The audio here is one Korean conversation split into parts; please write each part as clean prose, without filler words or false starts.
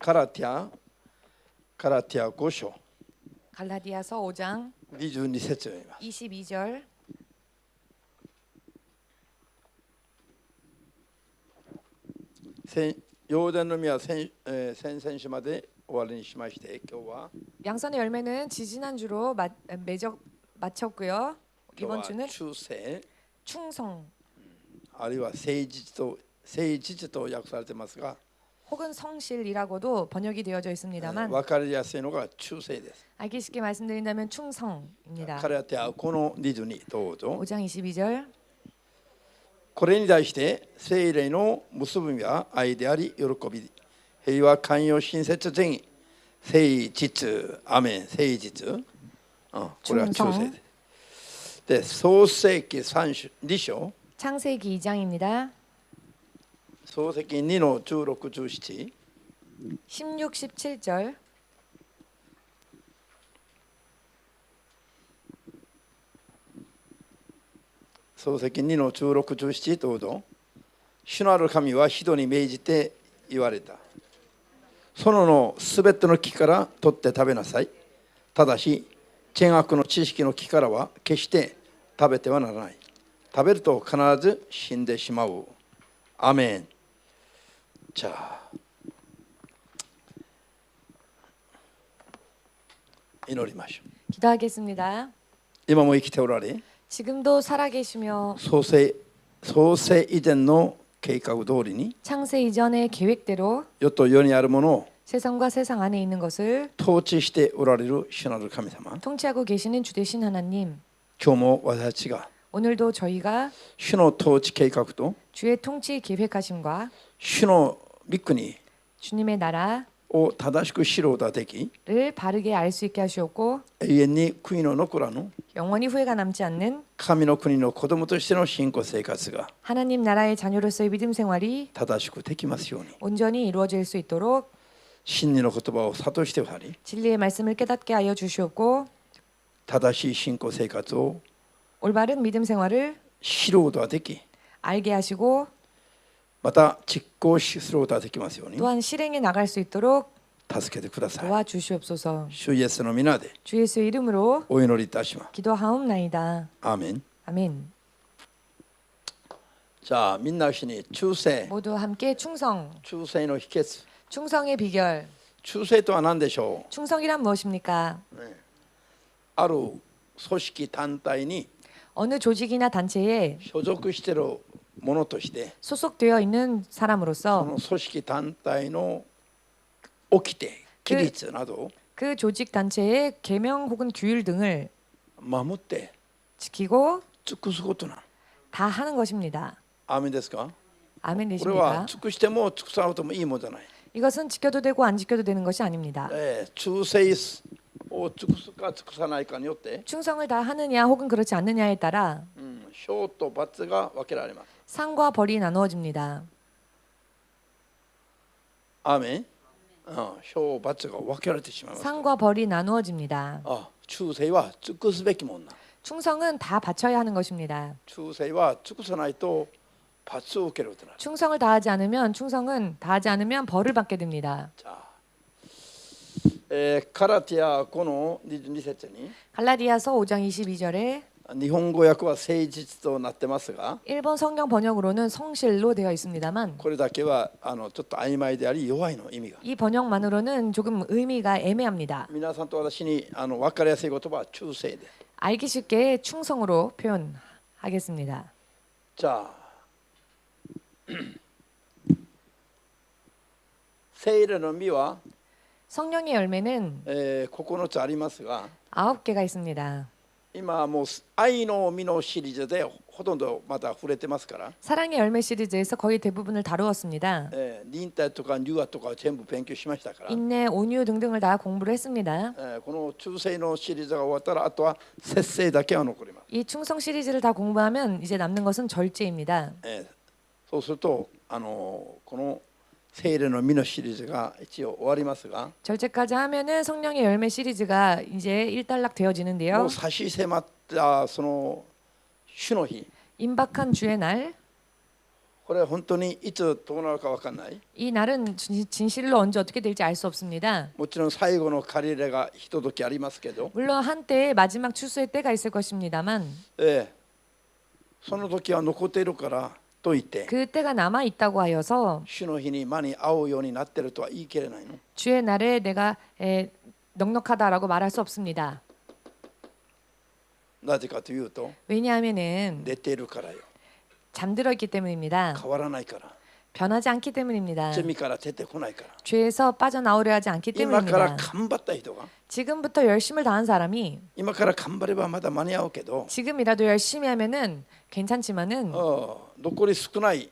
ガラティア5章 갈라디아서 5장 22節を読みます。 22절 ヨーデンの実は先々週まで終わりにしまして、今日は 양선의 열매는 지지난주로 마쳤고요. 今 이번 日 주는 は忠誠 충성 あるいは誠実と訳されていますが、 혹은 성실이라고도 번역이 되어져 있습니다만 分かりやすいのが忠誠です。 알기 쉽게 말씀드린다면 충성입니다. ガラティアこの22どうぞ。 5장 22절 これに対して聖霊の結びは愛であり喜び、平和、寛容、親切、正義、誠実、アメン、誠実、これは忠誠です。で、創世記2章 창세기 2장입니다. 創世記2の16、17 16, 17절 創世記2の16、17どうぞ。主なる神は人に命じて言われた。園のすべての木から取って食べなさい。ただし、善悪の知識の木からは決して食べてはならない。食べると必ず死んでしまう。アメン。じゃあ、祈りましょう。 기도하겠습니다. 今も生きておられ、 지금도 살아계시며 創世以前の計画通りに 창세 이전의 계획대로 世と世にあるものを 세상과 세상 안에 있는 것을 統治しておられる主なる神様、 통치하고 계시는 주되신 하나님, 今日も私たちが 오늘도 저희가 主の統治計画と 주의 통치 계획하심과 主の御国 주님의 나라를 を正しく知ることができ、 바르게 알 수 있게 하시옵고 永遠に悔いの残らぬ 영원히 후회가 남지 않는 神の国の子供としての信仰生活が 하나님 나라의 자녀로서의 믿음 생활이 正しくできますように、 온전히 이루어질 수 있도록 真理の言葉を諭してくださり、 진리의 말씀을 깨닫게 하여 주시옵고 正しい信仰生活を 올바른 믿음 생활을 知ることができ、 알게 하시고 また実行することができますように 또한 실행해 나갈 수 있도록 助けてください。 도와주시옵소서. 主イエスの皆で 주 예수의 이름으로 お祈りいたします。 기도하옵나이다. アーメン。 아멘. じゃあみんな一緒に忠誠、 모두 함께 충성. 忠誠の秘訣。 충성의 비결. 忠誠とは何でしょ 충성이란 무엇입니까? う。ある組織団体に 어느 조직이나 단체에 所属しているものとして、 소속되어 있는 そ 사람으로서 の組織団体の掟、規律などを 그 조직 단체의 계명 혹은 규율 등을 守って 지키고 尽くすことなの。 다 하는 것입니다. アーメンですか？ 아멘 これは 되십니까? 尽くしても尽くさなくてもいいものじゃない。 이것은 지켜도 되고 안 지켜도 되는 것이 아닙니다. 忠誠を尽くすか尽くさないかによって、 충성을 다 하느냐 혹은 그렇지 않느냐에 따라 賞と罰が分けられます。 상과 벌이 나누어집니다. アーメン。賞罰が分けられてしまいます。 상과 벌이 나누어집니다. 忠誠は尽くすべきものな。 충성은 다 바쳐야 하는 것입니다. 忠誠は尽くさないと罰を受けることになる。 충성은 다 하지 않으면 벌을 받게 됩니다. じゃあ、ガラティア5の22節に 갈라디아서 5장 22절에 日本語訳は誠実となってますが、 일본 성경 번역으로는 성실로 되어 있습니다만 これだけはちょっと曖昧であり弱いの意味が。 이 번역만으로는 조금 의미가 애매합니다. 皆さんと私に分かりやすい言葉は忠誠です。 알기 쉽게 충성으로 표현하겠습니다. じゃあ聖霊の実は、 성령의 열매는 9つありますが、 9개가 있습니다. 今はもう愛の実のシリーズでほとんどまだ触れてますから、 사랑의 열매 시리즈에서 거의 대부분을 다루었습니다. 忍耐とか柔和とか全部勉強しましたから、 인내, 온유 등등을 다 공부를 했습니다. この忠誠のシリーズが終わったらあとは節制だけは残ります。 이 충성 시리즈를 다 공부하면 이제 남는 것은 절제입니다. そうするとこの聖霊の実のシリーズが一応終わりますが、 절제까지 하면은 성령의 열매 시리즈가 이제 일단락 も 되어지는데요. う差し迫ったその主の日、 임박한 주의 날, これは本当にいつどうなるか分かんない。 이 날은 진실로 언제 어떻게 될지 알 수 없습니다. もちろん最後の借り入れがひとときありますけど、 물론 한때의 마지막 추수의 때가 있을 것입니다만 その時は残っているからと言って 그 때가 남아 있다고 하여서 主の日に間に合うようになっているとは言い切れないの。 주의 날에 내가 넉넉하다라고 말할 수 없습니다. なぜかというと 왜냐하면은 寝ているからよ。 잠들어 있기 때문입니다. 変わらないから。 변하지 않기 때문입니다. 罪から出てこないから。 죄에서 빠져나오려 하지 않기 今から 때문입니다. 頑張った人が 지금부터 열심을 다한 사람이 今から頑張ればまだ間に合うけど 지금이라도 열심히 하면은 괜찮지만은 残り少ない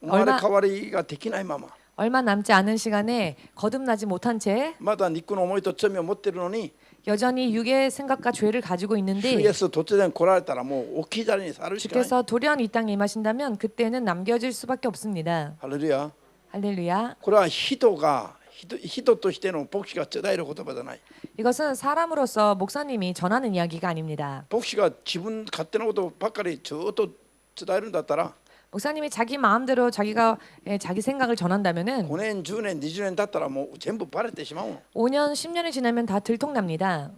生まれ変わりができないまま 얼마 남지 않은 시간에 거듭나지 못한 채 まだ肉の思いと罪を持っているのに 여전히 육의 생각과 죄를 가지고 主イ 있는데 エス突然来られたらもう置き去りにされるしかない。 주께서 돌연 이 땅에 임하신다면 그때는 남겨질 수밖에 없습니다. ハレルヤ。 할렐루야. これは人としての牧師が伝える言葉じゃない。 이것은 사람으로서 목사님이 전하는 이야기가 아닙니다. 牧師が自分勝手なことばっかりずっと伝えるんだったら 목사님이 자기 마음대로 자기가 자기 생각을 전한다면은 5年10年20年経ったらもう全部バレてしまうの。 5년 10년이 지나면 다 들통납니다.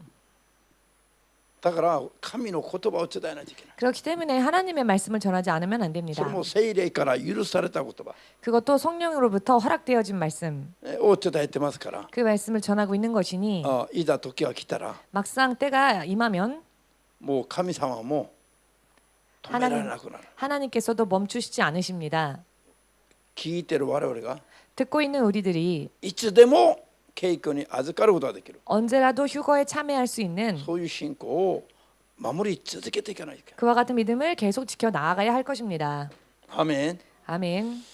だから神の言葉を伝えないといけない。 그렇기 때문에 하나님의 말씀을 전하지 않으면 안 そ 됩니다. れも聖霊から許された言葉 그것도 성령으로부터 허락되어진 말씀. を伝えてますから、 그 말씀을 전하고 있는 것이니 いざ時が来たら 막상 때가 임하면 もう神様も止められなくなる。 하나님께서도 멈추시지 않으십니다. 聞いてる我々が 듣고 있는 우리들이 いつでも敬虚に預かることができる。 언제라도 휴거에 참여할 수 있는 そういう信仰を守り続けていかないといけない。 그와 같은 믿음을 계속 지켜 나아가야 할 것입니다. アメン。 아멘.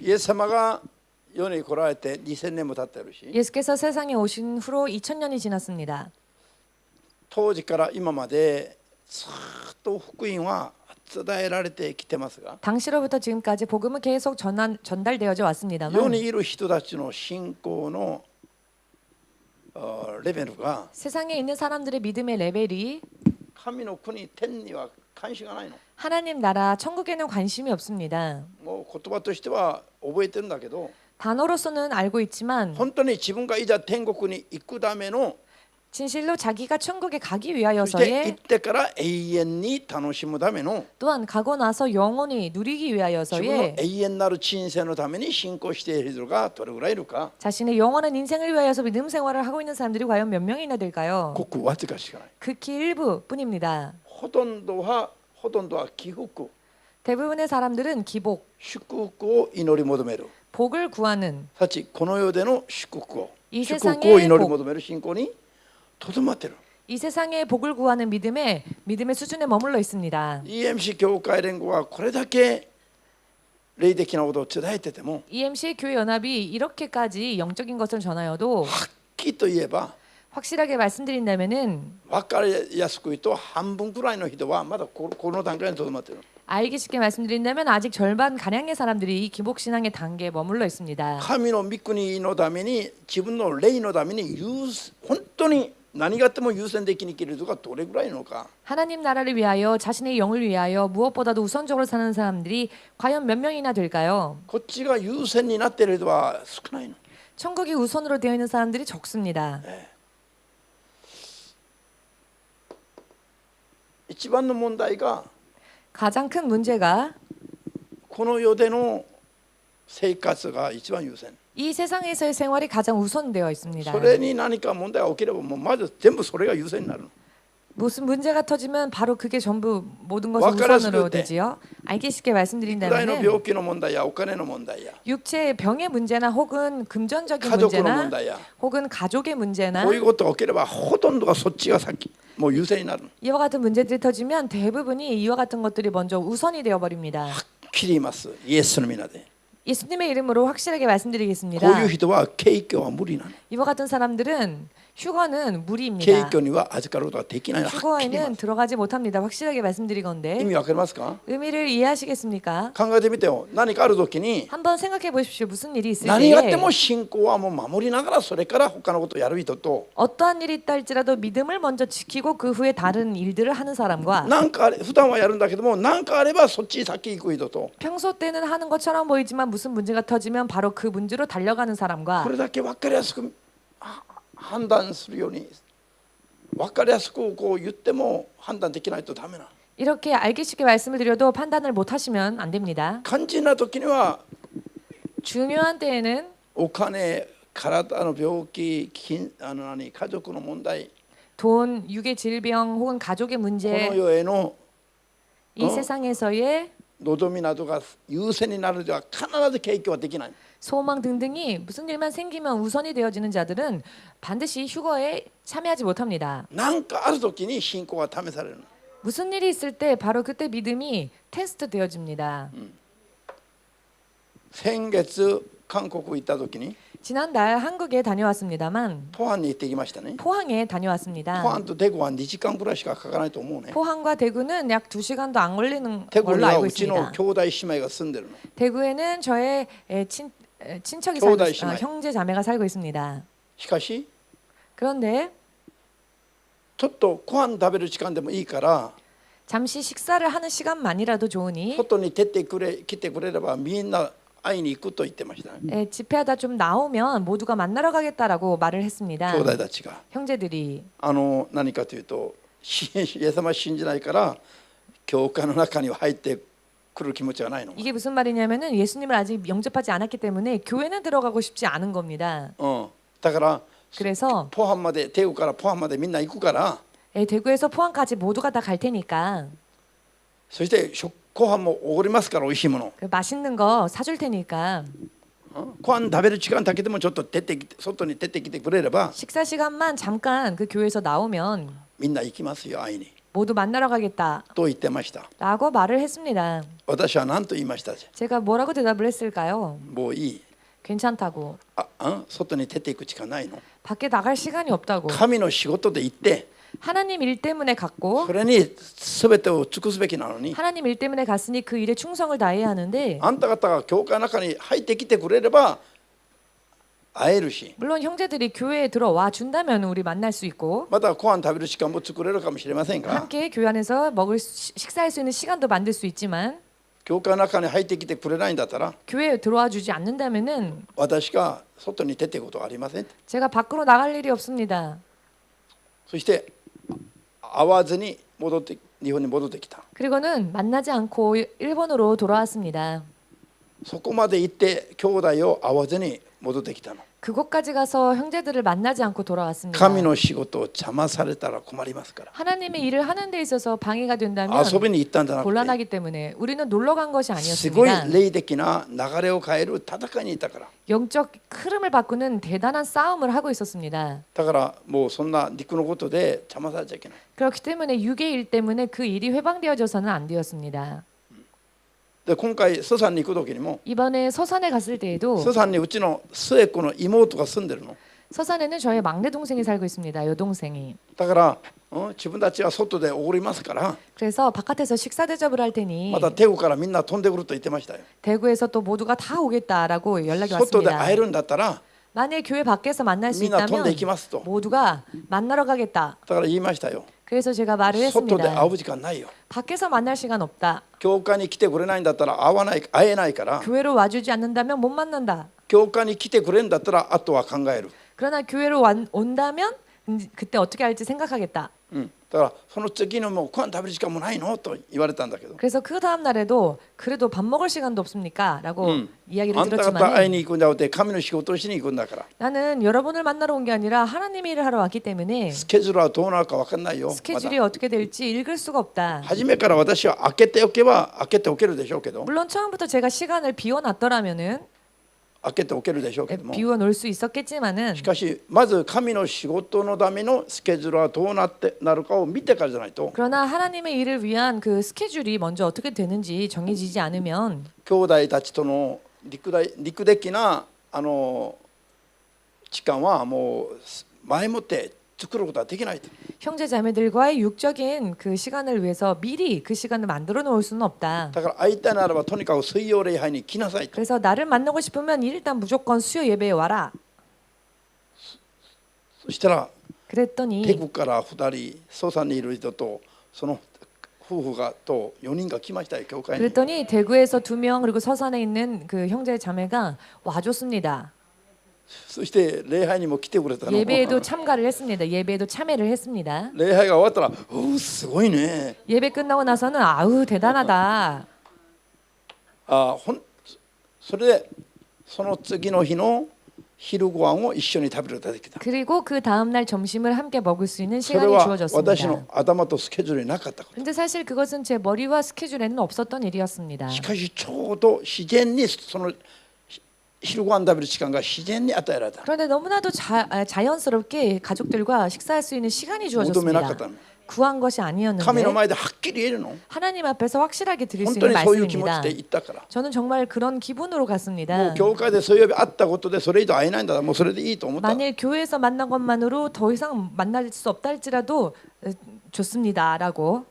イエス様が世に来られて2000年も経ってるし、 예수께서 세상에 오신 후로 2000년이 지났습니다. 当時から今までずっと福音は伝えられてきてますが、 당시로부터 지금까지 복음은 계속 전달되어져 世 왔습니다만 にいる人たちの信仰のレベルが 세상에 있는 사람들의 믿음의 레벨이 神の国天には関心がないの。 하나님 나라 천국에는 관심이 없습니다. もう言葉としては覚えてるんだけど、 단어로서는 알고 있지만 本当に自分がいざ天国に行くための 진실로 자기가 천국에 가기 そして行っ 위하여서의 てから永遠に楽しむための 또한 가고 나서 영원히 누리기 自分の 위하여서의 永遠なる人生のために信仰している人がどれぐらいいるか 자신의 영원한 인생을 위하여서 믿음 생활을 하고 있는 사람들이 과연 몇 명이나 될까요? ごくわずかしかない。 극히 일부뿐입니다. ほとんどは祈福、 대부분의 사람들은 기복, 祝福を祈り求める。 복을 구하는 たちこの世での祝福を 이 祝 세상의 福を祈り求める信仰にとどまってる。 이 세상의 복을 구하는 믿음의 수준에 머물러 있습니다. EMC 教会連合はこれだけ霊的なことを伝えてても EMC 교회 연합이 이렇게까지 영적인 것을 전하여도 はっきりと言えば 확실하게 말씀드린다면은 分かりやすく言うと半分くらいの人はまだこの段階にとどまってる。 알기 쉽게 말씀드린다면 아직 절반 가량의 사람들이 이 기복 신앙의 단계에 머물러 있습니다. 神の御国のために自分の霊のために本当に何があっても優先的に生きる人がどれぐらいいるのか。 하나님 나라를 위하여 자신의 영을 위하여 무엇보다도 우선적으로 사는 사람들이 과연 몇 명이나 될까요? こっちが優先になっている人は少ないの。 천국이 우선으로 되어 있는 사람들이 적습니다. 一番の問題が 가장 큰 문제가 この世での生活が一番優先。 이 세상에서의 생활이 가장 우선되어 있습니다. それに何か問題が起きればもうまず全部それが優先になるの。 무슨 문제가 터지면 바로 그게 전부 모든 것이 와카라스를 우선으로 때. 되지요. 알기 쉽게 ぐらいの 말씀드린다면 病気の問題やお金の問題や 육체의 병의 문제나 혹은 금전적인 家族の 문제나 問題や 혹은 가족의 문제나 こういうことが起きればほとんどがそっちが先もう優先になるの。 이와 같은 문제들이 터지면 대부분이 이와 같은 것들이 먼저 우선이 되어 버립니다. はっきり言います。イエスの皆で。 예수님의 이름으로 확실하게 こういう 말씀드리겠습니다. 人は景挙は無理なの。 이와 같은 사람들은 휴거는 景 무리입니다. 挙には預かることができないの。はっきり言いま 휴거에는 す 들어가지 못합니다. 확실하게 意 말씀드리건데 味わかりますか？ 의미를 이해하시겠습니까? 考えてみてよ。何かある時に 한번 생각해 보십시오. 무슨 일이 있을 何があっ 때에 ても信仰はもう守りながらそれから他のことをやる人と 어떠한 일이 있다 할지라도 믿음을 먼저 지키고 그 후에 다른 일들을 하는 사람과 なんかあれ普段はやるんだけども何かあればそっちに先行く人と 평소 때는 하는 것처럼 보이지만 무슨 문제가 터지면 바로 그 문제로 달려가는 こ 사람과 れだけ分かりやすく判断するように分かりやすくこう言っても判断できないとダメなの。 이렇게 알기 쉽게 말씀을 드려도 판단을 못 하시면 안 됩니다. 肝心な時には 중요한 때에는 お金体の病気家族の問題 돈, 육의 질병 혹은 가족의 この 문제, 世への 이 세상에서의 望みなどが優先になるのでは必ず景挙はできない。 소망 등등이 무슨 일만 생기면 우선이 되어지는 자들은 반드시 휴거에 참여하지 못합니다. 何かある時に信仰が試されるの。 무슨 일이 있을 때 바로 그때 믿음이 테스트 되어집니다. 先月韓国行った時に 지난달 한국에 다녀왔습니다만 ポハンに行ってきましたね。 포항에 ポ 다녀왔습니다. ハンとテゴは2時間ぐらいしかかからないと思うね。 포항과 대구는 약 2시간도 안 걸리는 テゴに 걸로 は 알고 うちの 있습니다. 兄弟姉妹が住んでるの。 대구에는 저의 친척이兄弟 살고 姉妹 형제 자매가 살고 있습니다. しかし 그런데 ちょっとご飯食べる時間でもいいから 잠시 식사를 하는 시간만이라도 좋으니 外に出て来てくれればみんな会いに行くと言ってましたね。 집회하다 좀 나오면 모두가 만나러 가겠다라고 말을 했습니다. 兄弟たちが 형제들이 何かというとイエス様信じないから教会の中には入ってくる気持ちはないの。 이게 무슨 말이냐면은 예수님을 아직 영접하지 않았기 때문에 교회는 들어가고 싶지 않은 겁니다. だから 그래서 ポハンまでテゴからポハンまでみんな行くから 대구에서 포항까지 모두가 다 갈 테니까 そしてご飯もおごりますから美味しいもの。 그 맛있는 거 사줄 테니까 ご飯食べる時間だけでもちょっと出てきて外に出てきてくれれば 식사 시간만 잠깐 그 교회에서 나오면 みんな行きますよ会いに 모두 만나러 가겠다 と言ってました。 라고 말을 했습니다. 私は何と言いました？ 제가 뭐라고 대답을 했을까요? もういい。 괜찮다고. 外に出ていく時間ないの。 밖에 나갈 시간이 없다고. 神の仕事で行って 하나님 일 때문에 갔고 それに全てを尽くすべきなのに 하나님 일 때문에 갔으니 그 일에 충성을 다해야 하는데 あんた方が教会の中に入ってきてくれれば会えるし 물론 형제들이 교회에 들어와 준다면 우리 만날 수 있고 またご飯食べる時間も作れるかもしれませんが 함께 교회 안에서 식사할 수 있는 시간도 만들 수 있지만 教会の中に入ってきてくれないんだったら 교회에 들어와 주지 않는다면은 私が外に出ていくことはありません。 제가 밖으로 나갈 일이 없습니다. そして会わずに日本に戻ってきた。 그리고는 만나지 않고 일본으로 돌아왔습니다. そこまで行って兄弟を会わずに戻ってきたの。 그곳까지 가서 형제들을 만나지 않고 돌아왔습니다. 神の仕事を邪魔されたら困りますから。 하나님의 일을 하는 데 있어서 방해가 된다면 遊びに行ったんじゃなくて 곤란하기 때문에 우리는 놀러 간 것이 すごい 아니었습니다. 霊的な流れを変える戦いにいたから。 영적 흐름을 바꾸는 대단한 싸움을 하고 있었습니다. だからもうそんな肉のことで邪魔されちゃいけない。 그렇기 때문에 육의 일 때문에 그 일이 회방되어져서는 안 되었습니다. で今回ソサンに行く時にも 이번에 서산에 갔을 때에도 ソサンにうちの末っ子の妹が住んでるの。 서산에는 저의 막내 동생이 살고 있습니다. 여동생이. だから自分たちは外でおごりますから 그래서 바깥에서 식사 대접을 할 테니 またテゴからみんな飛んでくると言ってましたよ。 대구에서 또 모두가 다 오겠다라고 연락이 外で 왔습니다. 会えるんだったら 만약 교회 밖에서 만날 수 みんな飛んで 있다면 いきますと。 모두가 만나러 가겠다. だから言いましたよ。 그래서 제가 말을 外で 했습니다. 会う時間ないよ。 밖에서 만날 시간 없다. 教会に来てくれないんだったら会えないから 교회로 와주지 않는다면 못 만난다. 教会に来てくれるんだったらあとは考える。 그러나 교회로 온다면 그때 어떻게 할지 생각하겠다. だからその次のもうご飯食べる時間もないのと言われたんだけど 그래서 그 다음 날에도 그래도 밥 먹을 시간도 없습니까? 라고 이야기를 あんた方会い 들었지만 に行くんじゃなくて神の仕事をしに行くんだから 나는 여러분을 만나러 온 게 아니라 하나님의 일을 하러 왔기 때문에 スケジュールはどうなるか分かんないよ。まだ 스케줄이 어떻게 될지 읽을 수가 없다. 初めから私は開けておけば開けておけるでしょうけど 물론 처음부터 제가 시간을 비워놨더라면은 開けておけるでしょうけども 비워놓을 수 있었겠지만은 しかしまず神の仕事のためのスケジュールはどうなるかを見てからじゃないと 그러나 하나님의 일을 위한 그 스케줄이 먼저 어떻게 되는지 정해지지 않으면 兄弟たちとの肉的な時間はもう前もって作ることはできないと。 형제 자매들과의 육적인 그 시간을 위해서 미리 그 시간을 만들어 놓을 수는 없다. だから会いたいならばとにかく水曜礼拝に来なさいと。 그래서 나를 만나고 싶으면 일단 무조건 수요 예배에 와라. そしたらテ 그랬더니 グから2人ソサにいる人とその夫婦がと4人が来ましたよ教会に。 그랬더니 대구에서 2명 그리고 서산에 있는 그 형제 자매가 와줬습니다. そして礼拝にも来てくれたの。 예배에도 참가를 했습니다. 예배에도 참여를 했습니다. 礼拝が終わったら「おおすごいね」 예배 끝나고 나서는 아우 대단하다. それでその次の日の昼ご飯を一緒に食べることができた。 그리고 그 다음 날 점심을 함께 먹을 수 있는 それ 시간이 は 주어졌습니다. 私の頭とスケジュールになかったこ 근데 사실 그것은 제 머리와 스케줄에는 없었던 일이었습니다. と。しかしちょうど自然にその昼ご飯食べる時間が自然に与えられた。 그런데 너무나도 자연스럽게 가족들과 식사할 수 있는 시간이 求めなかっ 주어졌습니다. たの。 구한 것이 神の 아니었는데 前ではっきり言えるの。 하나님 앞에서 확실하게 드릴 수 本当 있는 にそういう気持ち 말씀입니다. で言ったから。 저는 정말 그런 기분으로 も 갔습니다. う教会で水曜日会ったことでそれ以上会えないんだらもうそれでいいと思った。 만일 교회에서 만난 것만으로 더 이상 만날 수 없다 할지라도 좋습니다라고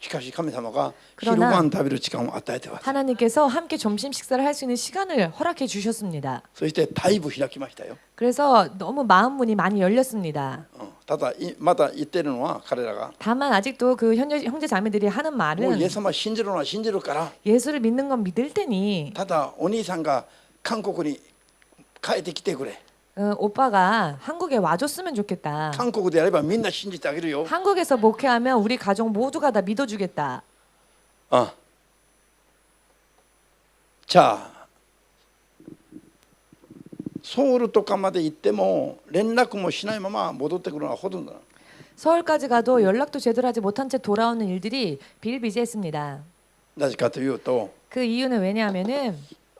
しかし神様が 그러나 昼ご飯食べる時間を与えては 하나님께서 함께 점심 식사를 할 수 있는 시간을 허락해 주셨습니다. そしてだいぶ開きましたよ。 그래서 너무 마음 문이 많이 열렸습니다. ただまた言ってるのは彼らが 다만 아직도 그 형제 자매들이 하는 もう 말은 イエス様信じるのは信じるから 예수를 믿는 건 믿을 테니 ただお兄さんが韓国に帰ってきてくれ。 오빠가 한국에 와줬으면 좋겠다. 韓国でやればみんな信じてあげるよ。 한국에서 목회하면 우리 가족 모두가 다 믿어주겠다. じゃあソウルとかまで行っても連絡もしないまま戻ってくるのはほとんどだ。 서울까지 가도 연락도 제대로 하지 못한 채 돌아오는 일들이 비일비재했습니다. なぜかというと 그 이유는 왜냐하면은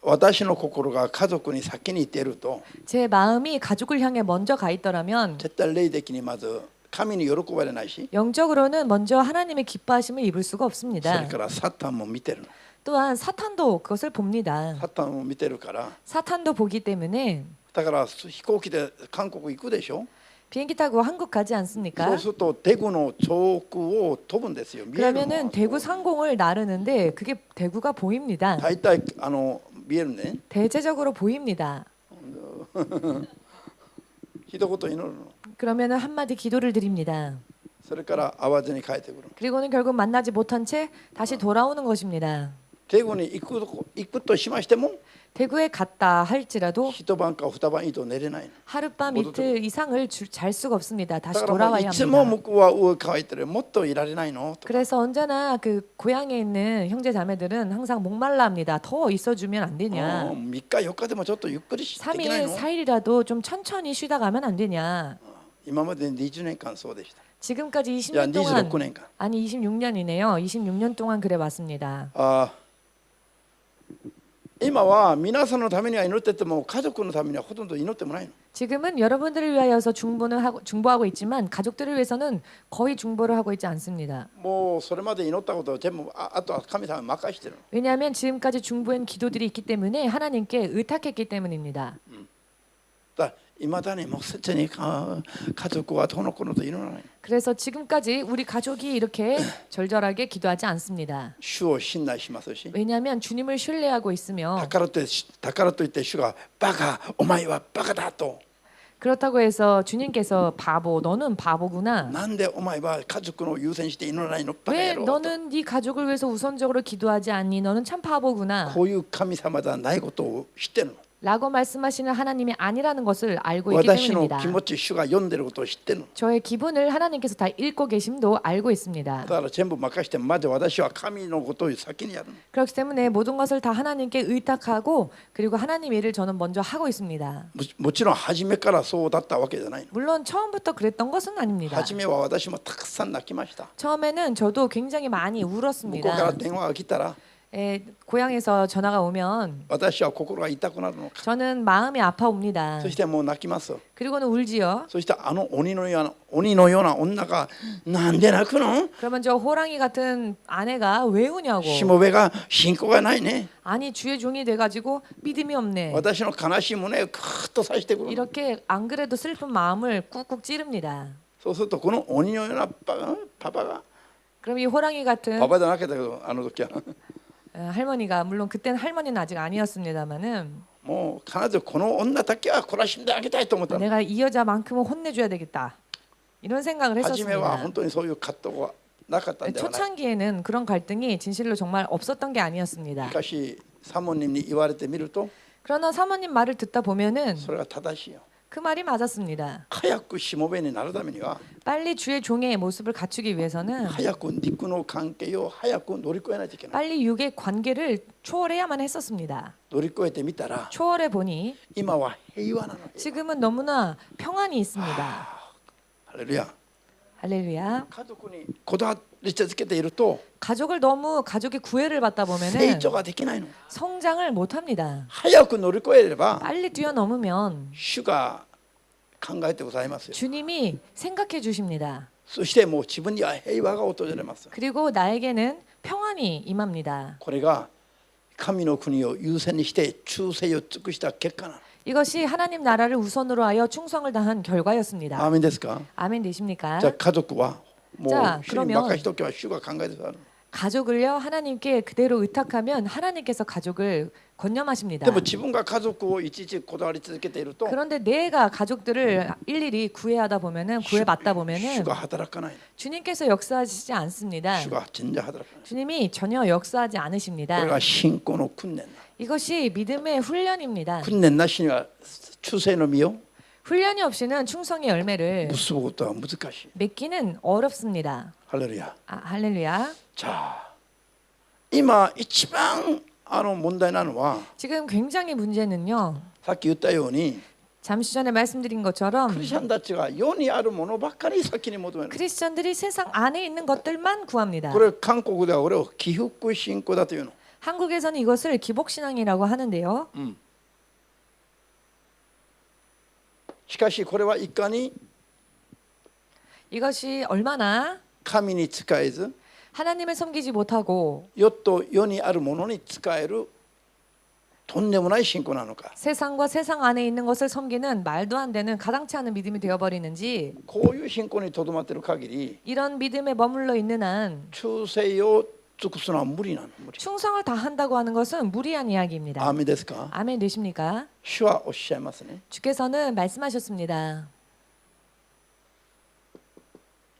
私の心が家族に先に行っていると 제 마음이 가족을 향해 먼저 가 있더라면 絶対霊的にまず神に喜ばれないし 영적으로는 먼저 하나님의 기뻐하심을 입을 수가 そ 없습니다. れからサタンも見てるの。 또한 사탄도 그것을 봅니다. サタンも見てるから 사탄도 보기 때문에 だから飛行機で韓国行くでしょ。 비행기 타고 한국 가지 そ 않습니까? うすると대구の上空を飛ぶんですよ。見えるの 그러면은 대구 상공을 나르는데 그게 대구가 보입니다. 大体見えるね。 대체적으로 보입니다. 一言祈るの。 그러면은 한마디 기도를 드립니다. それから会わずに帰ってくる。 그리고는 결국 만나지 못한 채 다시 돌아오는 것입니다. 대구に行くとしましても 대구에 갔다 할지라도 一晩か二晩以上寝れないの。 하룻밤 이틀 이상을 잘 수가 없습니다. だ 다시 からもう 돌아와야 いつも 합니다. 向こうは上乾いてる。もっといられないのと。 그래서 언제나 그 고향에 있는 형제 자매들은 항상 목말라 합니다. 더 있어주면 안 되냐. 3日4日でもちょっとゆっくりできない 3일, の。 4일이라도 좀 천천히 쉬다 가면 안 되냐. 今まで20年間そうでした。 지금까지 いや 20년 동안 26年間。 아니 26년이네요. 26년 동안 그래 왔습니다. 今は皆さんのためには祈ってても家族のためにはほとんど祈ってもないの。 지금은 여러분들을 위하여서 중보하고 있지만 가족들을 위해서는 거의 중보를 하고 있지 않습니다. もうそれまで祈ったことを全部あとは神様に任してるの。 왜냐하면 지금까지 중보한 기도들이 있기 때문에 하나님께 의탁했기 때문입니다. だからいまだにもう切に家族はどの子のと祈らないの。 그래서 지금까지 우리 가족이 이렇게 절절하게 기도하지 않습니다. 主を信頼しますし。 왜냐하면 주님을 신뢰하고 だ 있으며 からといって主がバカお前はバカだと 그렇다고 해서 주님께서 바보 너는 바보구나. なんでお前は家族の優先して祈らないのバカ 왜 野郎と 너는 네 가족을 위해서 우선적으로 기도하지 않니? 너는 참 바보구나. こういう神様ではないことを知ってるの。 라고 말씀하시는 하나님이 아니라는 것을 알고 있기 私の 때문입니다. 気持ち主が読んでることを知ってるの。 저의 기분을 하나님께서 다 읽고 계심도 알고 있습니다. だから全部任してまず私は神のことを先にやるの。 그렇기 때문에 모든 것을 다 하나님께 의탁하고 그리고 하나님 일을 저는 먼저 하고 있습니다. もちろん初めからそうだったわけじゃないの。 물론 처음부터 그랬던 것은 아닙니다. 初めは私もたくさん泣きました。 처음에는 저도 굉장히 많이 向こうから 울었습니다. 電話が来たら 고향에서 전화가 오면 私は心が痛くなるのか。 저는 마음이 아파옵니다. そしてもう泣きます。 그리고는 울지요. そしてあの鬼のような女がなんで泣くの？ 그러면 저 호랑이 같은 아내가 왜 우냐고. しもべが信仰がないね。 아니 주의 종이 돼가지고 믿음이 없네. 私の悲しい胸をクーッと刺してくるの。 이렇게 안 그래도 슬픈 마음을 꾹꾹 찌릅니다. そうするとこの鬼のようなパパが 그럼 이 호랑이 같은 パパじゃなかったけどあの時は할머니가 물론 그때는 할머니는 아직 아니었습니다만은 もう必ずこの女だけは懲らしんであげたいと思ったの。 내가 이 여자만큼은 혼내줘야 되겠다 이런 생각을 初めは 했었습니다. 本当にそういう葛藤はなかったんではない。 초창기에는 그런 갈등이 진실로 정말 없었던 게 し 아니었습니다. かしサモニに言われてみると 그러나 사모님 말을 듣다 보면은 それが正しいよ。 그 말이 맞았습니다. 早くしもべになるためには 빨리 주의 종의 모습을 갖추기 위해서는 早く肉の関係を早く乗り越えないといけない。 빨리 육의 관계를 초월해야만 했었습니다. 乗り越えてみたら 초월해 보니 今は平和なの。 지금은 너무나 평안이 있습니다. ハレルヤ。 할렐루야. 家族にこだわり続けていると 가족을 너무 가족의 구애를 받다 成 보면은 長ができないの。 성장을 못 합니다. 早く乗り越えれば 빨리 뛰어넘으면 主が考えてございますよ。 주님이 생각해 주십니다. そしてもう自分には平和が訪れます。 그리고 나에게는 평안이 임합니다. これが神の国を優先にして忠誠を尽くした結果なの。 이것이 하나님 나라를 우선으로 하여 충성을 다한 결과였습니다. アーメンですか？ 아멘 되십니까? じゃあ家族はもう 자 主に 그러면 任しとけば主が考えてくださる。 가족을요 하나님께 그대로 의탁하면 하나님께서 가족을 권념하십니다. でも自分が家族をいちいちこだわり続けていると 그런데 내가 가족들을 일일이 구애하다 보면은 구애받다 主 보면은 が働かない。 주님께서 역사하시지 않습니다. 主が全然働かない。 주님이 전혀 역사하지 これ 않으십니다. が信仰の訓練だ。 이것이 믿음의 훈련입니다. 訓練なしには忠誠の実を 훈련이 없이는 충성의 열매를 結ぶことは難しい。 맺기는 어렵습니다. ハレルヤ。 할렐루야. じゃあ今一番問題なのは 지금 굉장히 문제는요. さっき言ったように 잠시 전에 말씀드린 ク 것처럼 リスチャンたちが世にあるものばっかり先に求める。 크리스천들이 세상 안에 있는 것들만 구합니다. これ韓国ではこれを起伏信仰だというの。 한국에서는 이것을 기복신앙이라고 하는데요. しかしこれはいかに 이것이 얼마나 神に仕えず 하나님을 섬기지 못하고 世と世にあるものに仕えるとんでもない信仰なのか。 세상과 세상 안에 있는 것을 섬기는 말도 안 되는 가당치 않은 믿음이 되어버리는지 こういう信仰にとどまっている限り 이런 믿음에 머물러 있는 한 忠誠を尽くすのは無理なの。無理。 충성을 다한다고 하는 것은 무리한 이야기입니다. アーメンですか？ 아멘 되십니까? 主はおっしゃいますね。 주께서는 말씀하셨습니다.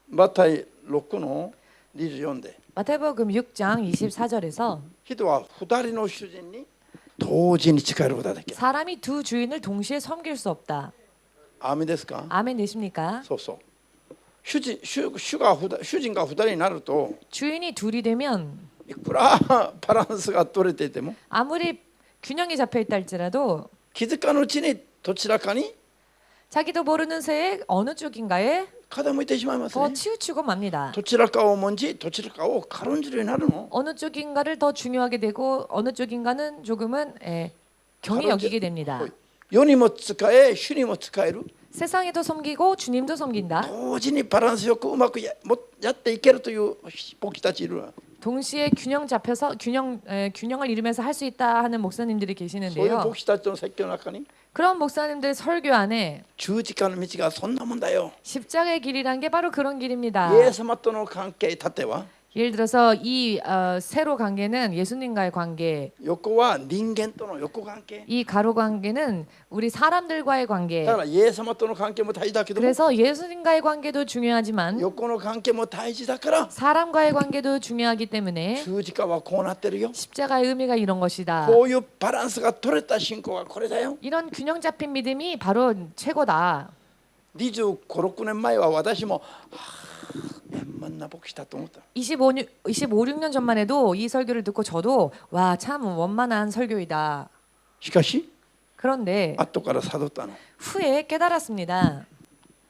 マタイ6の24で 마태복음 6장 24절에서 人は2人の主人に同時に仕えることができる。 사람이 두 주인을 동시에 섬길 수 없다. アーメンですか？ 아멘 되십니까? そうそう。主人が2人になると 주인이 둘이 되면 いくらバランスが取れていても 아무리 균형이 잡혀 있다 할지라도 気づかぬうちにどちらかに 자기도 모르는 새에 어느 쪽인가에 傾いてしまいます 더 ね。 치우치고 맙니다. どちらかを重んじどちらかを軽んじるようになるの。 어느 쪽인가를 더 중요하게 되고 어느 쪽인가는 조금은 경히 여기게 됩니다. 世にも仕え主にも仕える 세상에도 섬기고 주님도 섬긴다. 同時にバランスよくうまくやっていけるという牧師たちいるわ。 동시에 균형 잡혀서 균형을 이루면서 할 수 있다 하는 목사님들이 そういう 계시는데요. 牧師たちの説教の中に 그런 목사님들 설교 안에 十字架の道がそんなもんだよ。 십자가의 길이란 게 바로 그런 길입니다. イエス様との関係縦は 예를 들어서 이 세로 관계는 예수님과의 관계, 横は人間との横関係。 이 가로 관계는 우리 사람들과의 관계. だからイエス様との関係も大事だけども 그래서 예수님과의 관계도 중요하지만 横の関係も大事だから 사람과의 관계도 중요하기 때문에 十字架はこうなってるよ。 십자가의 의미가 이런 것이다. こういうバランスが取れた信仰がこれだよ。 이런 균형 잡힌 믿음이 바로 최고다. 25、6年前は私も円満な牧師だと思った。 25, 6년 전만 해도 이 설교를 듣고 저도 와, 참 원만한 설교이다. しかし 그런데 後から悟ったの。 후에 깨달았습니다.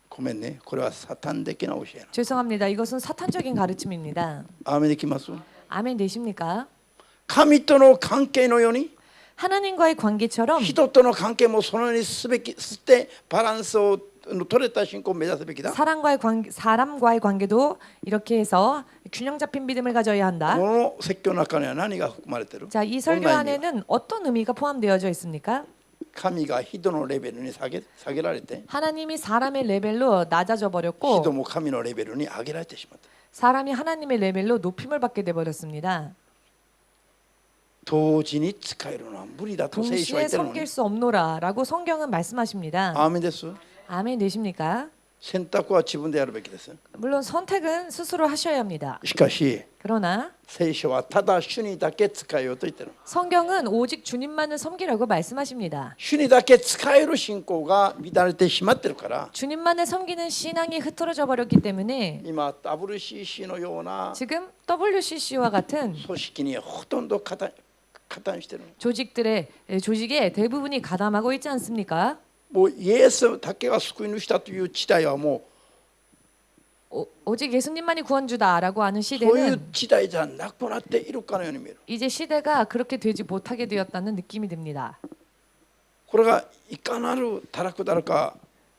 ごめんね、これはサタン的な教えなの。 죄송합니다. 이것은 사탄적인 가르침입니다. アーメンできます？ 아멘 되십니까? 神との関係のように 하나님과의 관계처럼 人との関係もそのようにすべきしてバランスを取れた信仰を目指すべきだ。 사람과의 관계도 이렇게 해서 균형 잡힌 믿음을 가져야 こ 한다. の説教の中には何が含まれている？ 자, 이 설교 안에는 어떤 의미가 포함되어져 있습니까? 神が人のレベルに下げられて 하나님이 사람의 레벨로 낮아져 人 버렸고 も神のレベルに上げられてしまった。 사람이 하나님의 레벨로 높임을 받게 돼 버렸습니다. 同時に使えるのは無理だと聖書は 동시에 言ってるのに 섬길 수 없노라라고 성경은 말씀하십니다. アーメンです。 아멘 되십니까? 選択は自分でやるべきです。 물론 선택은 스스로 하셔야 합니다. しかし 그러나 聖書はただ主にだけ使えようと言ってる。 성경은 오직 주님만을 섬기라고 말씀하십니다. 主にだけ使える信仰が乱れてしまってるから 주님만을 섬기는 신앙이 흐트러져 버렸기 때문에 今 WCC のような 지금 WCC와 같은 組織にほとんど加担してる。 조직의 대부분이 가담하고 있지 않습니까? もうイエスだけが救い主だという時代はも 오직 예수님만이 구원주다라고 하는 うそういう 시대는 時代じゃなくなっているかのように見える。 이제 시대가 그렇게 되지 못하게 되었다는 느낌이 듭니다. これがいかなる堕落だろうか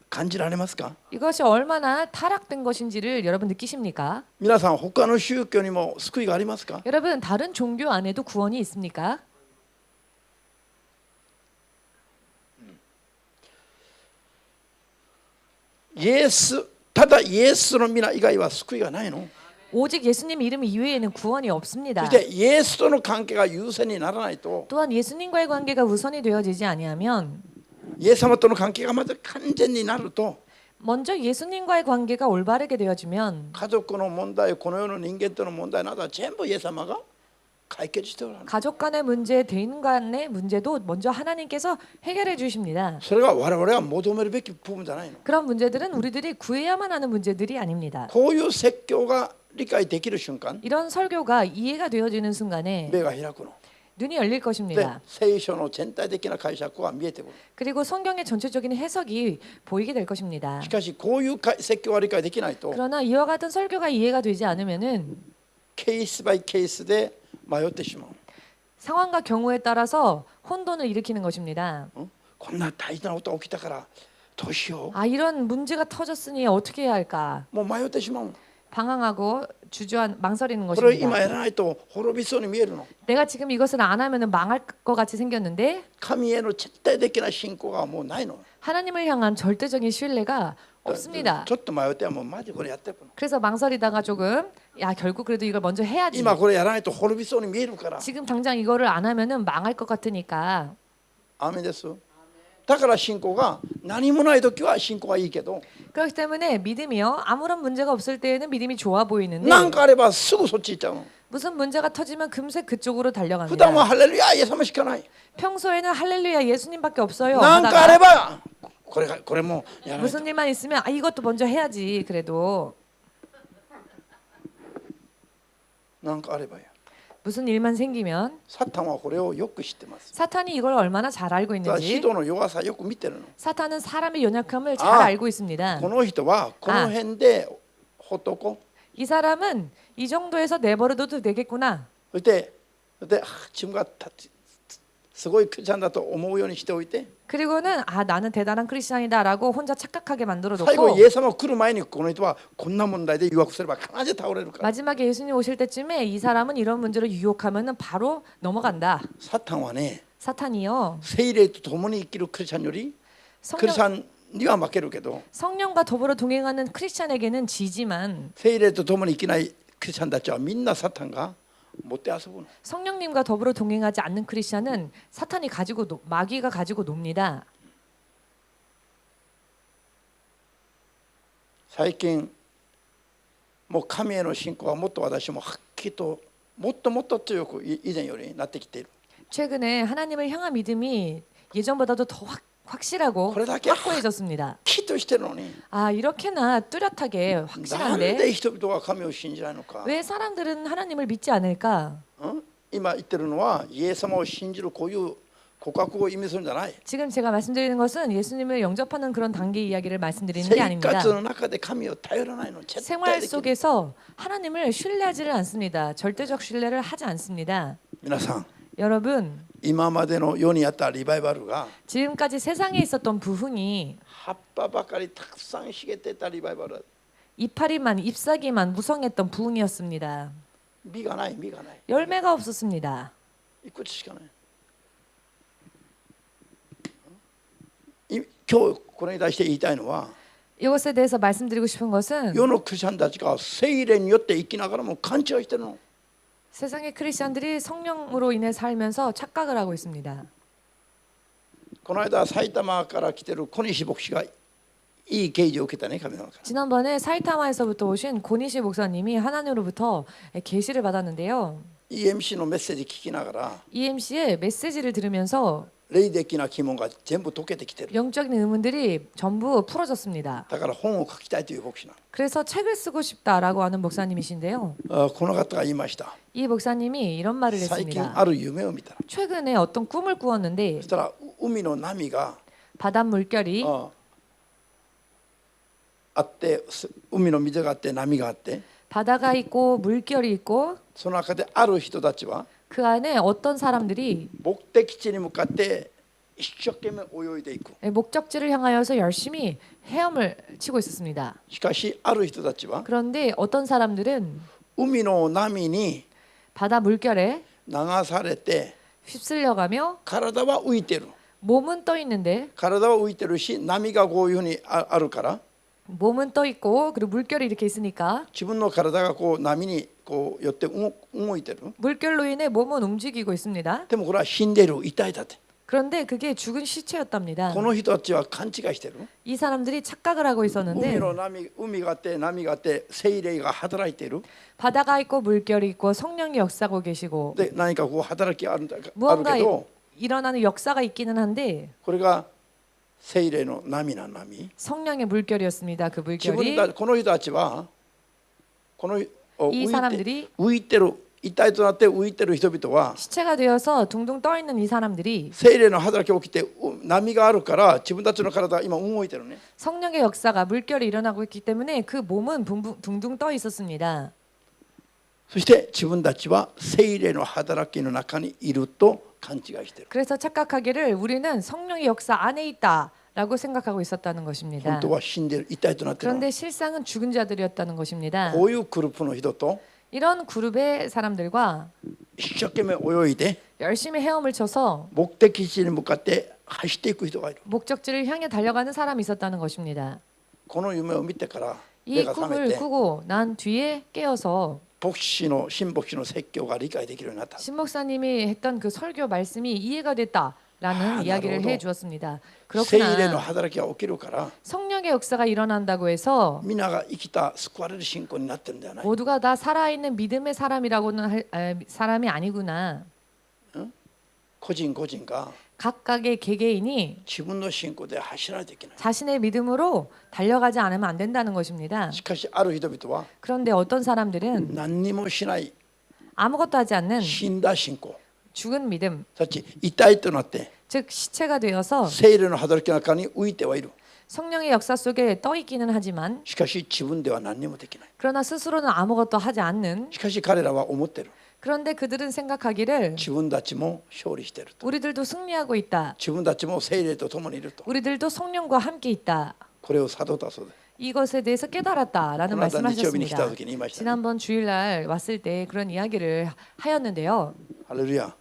感じられますか？ 이것이 얼마나 타락된 것인지를 여러분 느끼십니까? 皆さん他の宗教にも救いがありますか？ 여러분 다른 종교 안에도 구원이 있습니까? イエスただイエスの皆以外は救いがないの。 오직 예수님 이름 이외에는 구원이 そ 없습니다. してイエスとの関係が優先にならないと 또한 예수님과의 관계가 우선이 되어지지 아니하면 イエス様との関係がまず完全になると 먼저 예수님과의 관계가 올바르게 되어지면 家族の問題この世の人間との問題などは全部イエス様が解決しておられる。 가족 간의 문제, 대인 간의 문제도 먼저 하나님께서 해결해 주십니다. それが我々は求めるべき部分じゃないの。 그런 문제들은 우리들이 구해야만 하는 문제들이 아닙니다. こういう説教が理解できる瞬間 이런 설교가 이해가 되어지는 순간에 目が開くの。 눈이 열릴 で 것입니다. 聖書の全体的な解釈は見えてくる。 그리고 성경의 전체적인 해석이 보이게 될 것입니다. しかしこういう説教が理解できないと 그러나 이와 같은 설교가 이해가 되지 않으면은 ケースバイケースで迷ってしまう。 상황과 경우에 따라서 혼돈을 일으키는 것입니다. こんな大事なことが起きたからどうしよ 아, 이런 문제가 터졌으니 어떻게 해야 할까? う。もう迷ってしまう。 방황하고 망설이는 これを今 것입니다. やらないと滅びそうに見えるの。 내가 지금 이것을 안 하면은 망할 것 같이 생겼는데 神への絶対的な信仰がもうないの。 하나님을 향한 절대적인 신뢰가 없습니다. ちょっと迷ってはもうマジこれやってるの。 그래서 망설이다가 조금 야 결국 그래도 이걸 먼저 해야지. 今これやらないと滅びそうに見えるから。 지금 당장 이거를 안 하면은 망할 것 같으니까. アーメンです。だから信仰が何もない時は信仰がいいけど 그렇기 때문에 믿음이요 아무런 문제가 없을 때에는 믿음이 좋아 보이는데 何かあればすぐそっち行っちゃうの。 무슨 문제가 터지면 금세 그쪽으로 普段 달려갑니다. はハレルヤイエス様しかない。 평소에는 할렐루야 예수님밖에 없어요. 何かあれ 하다가 ばこれもやらないと。 무슨 일만 있으면 아 이것도 먼저 해야지. 그래도 何かあればや。 무슨 일만 생기면 サタンはこれをよく知ってます。 사탄이 이걸 얼마나 잘 알고 だから 있는지 人の弱さよく見てるの。 사탄은 사람의 연약함을 잘 아. 알고 있습니다. この人はこの辺でほっとこう。 이 사람은 이 정도에서 내버려둬도 되겠구나. そして自分がすごいクリスチャンだと思うようにしておいて 그리고는 아 나는 대단한 크리스찬이다라고 혼자 착각하게 만들어 最後 놓고 イエス様が来る前にこの人はこんな問題で誘惑すれば必ず倒れるから 마지막에 예수님 오실 때쯤에 이 사람은 이런 문제로 유혹하면은 바로 넘어간다. サタンはね 사탄이요 聖霊と共に生きるクリスチャンよりクリスチャンには負けるけど 성령과 더불어 동행하는 크리스찬에게는 지지만 聖霊と共に生きないクリスチャンたちはみんなサタンが持って遊ぶの。 성령님과 더불어 동행하지 않는 크리스찬은 사탄이 가지고 마귀가 가지고 놉니다. 最近もう神への信仰はもっと私もはっきりともっともっと強く以前よりなってきている。 최근에 하나님을 향한 믿음이 예전보다도 더 확실하고 그러다게 확고해졌습니다. きっとしてるのに 아 이렇게나 뚜렷하게 なん 확실한데 で人々が神を信じないのか。 왜 사람들은 하나님을 믿지 않을까? 今言ってるのはイエス様を信じるこういう告白を意味するんじゃない。 지금 제가 말씀드리는 것은 예수님을 영접하는 그런 단계 이야기를 말씀드리는 게 生 아닙니다. 活の中で神を頼らないの。絶対 생활 できない。 속에서 하나님을 신뢰하지를 않습니다. 절대적 신뢰를 하지 않습니다. 皆さん 여러분, 今までの世にあったリバイバルが 지금까지 세상에 있었던 부흥이 葉っぱばかりたくさん茂ってたリバイバルだ。 이파리만 잎사귀만 무성했던 부흥이었습니다. 実がない、実がない。 열매가 없었습니다. いくつしかない。今日これに対して言いたいのは 이것에 대해서 말씀드리고 싶은 것은 世のクリスチャンたちが聖霊によって生きながらも勘違いしてるの。 세상의 크리스천들이 성령으로 인해 살면서 착각을 하고 있습니다. この間埼玉から来てる小西牧師がいい啓示を受けたね、神様から。 지난번에 사이타마에서부터 오신 고니시 목사님이 하나님으로부터 계시를 받았는데요. EMC のメッセージ聞きながら EMC의 메시지를 들으면서 霊的な疑問が全部解けてきてる。 영적인 의문들이 전부 풀어졌습니다. だから本を書きたいという牧師な 그래서 책을 쓰고 싶다라고 하는 목사님이신데요. の。この方が言いました。 이 목사님이 이런 말을 最近 했습니다. ある夢を見たら、 최근에 어떤 꿈을 꾸었는데 そしたら海の波が 바닷 물결이 あって、海の水があって波があって、 바다가 있고 물결이 있고 その中である人たちは 그 안에 어떤 사람들이 目的地に向かって一生懸命泳いでいく。 목적지를 향하여서 열심히 헤엄을 치고 있었습니다. しかしある人たちは 그런데 어떤 사람들은 海の波に 바다 물결에 流されて 휩쓸려가며 体は浮いてる。 몸은 떠 있는데 体は浮いてるし、波がこういうふうにあるから 몸은 떠 있고 그리고 물결이 이렇게 있으니까 自分の体がこう波にこうよって動いてる。 물결로 인해 몸은 움직이고 있습니다. でもこれは死んでいる、遺体だって。 그런데 그게 죽은 시체였답니다. この人たちは勘違いしてる。 이 사람들이 착각을 하고 있었는데 海があって波があって聖霊が働いている。 바다가 있고 물결이 있고 성령이 역사하고 계시고 で何かこう働きがあるけ 무언가 ど、 일어나는 역사가 있기는 한데 これが聖霊の波な波。 성령의 물결이었습니다. 그 自分 물결이 たこの人たちはこの이 사람들이 浮いてる、一体となって浮いてる人々は 시체가 되어서 둥둥 떠 있는 이 사람들이 聖霊の働きが起きて波があるから自分たちの体が今動いてるね。 성령의 역사가 물결이 일어나고 있기 때문에 그 몸은 둥둥 떠 있었습니다. そして自分たちは聖霊の働きの中にいると勘違いしてる。 그래서 착각하기를 우리는 성령의 역사 안에 있다라고 생각하고 있었다는 本 것입니다. 当は死んでる、一体となってる。 그런데 실상은 죽은 자들이었다는 것입니다. こういうグループの人と 이런 그룹의 사람들과 一生懸命泳いで 열심히 헤엄을 쳐서 目的地に向かって走っていく人がいる。 목적지를 향해 달려가는 사람이 있었다는 것입니다. この夢を見てから目 이 が覚め 꿈을 て 꾸고 난 뒤에 깨어서 新牧師の説教が理解できるようになった。 신 목사님이 했던 그 설교 말씀이 이해가 됐다라는 이야기를 나로도 해 주었습니다. 聖霊の 그렇구나. 働きが起きるから 성령의 역사가 일어난다고 해서 みんなが生きた救われる信仰になってるんじゃない。 모두가 다 살아있는 믿음의 사람이라고는 사람이 아니구나. 個人個人が 각각의 개개인이 自分の信仰で走らないといけない。 자신의 믿음으로 달려가지 않으면 안 된다는 것입니다. しかしある人々は 그런데 어떤 사람들은 何にもしない 아무것도 하지 않는 死んだ信仰、 죽은 믿음, たち一体となって 즉 시체가 되어서 聖霊の働きの中に浮いてはいる。 성령의 역사 속에 떠 있기는 하지만 しかし自分では何にもできない。 그러나 스스로는 아무것도 하지 않는 しかし彼らは思ってる。 그런데 그들은 생각하기를 自分たちも勝利していると。 우리들도 승리하고 있다. 自分たちも聖霊と共にいると。 우리들도 성령과 함께 있다. これを悟ったそうです。 이것에 대해서 깨달았다라는 この間日曜日に来 말씀하셨습니다. た時に言いましたね。 지난번 주일날 왔을 때 그런 이야기를 하였는데요. ハレルヤ。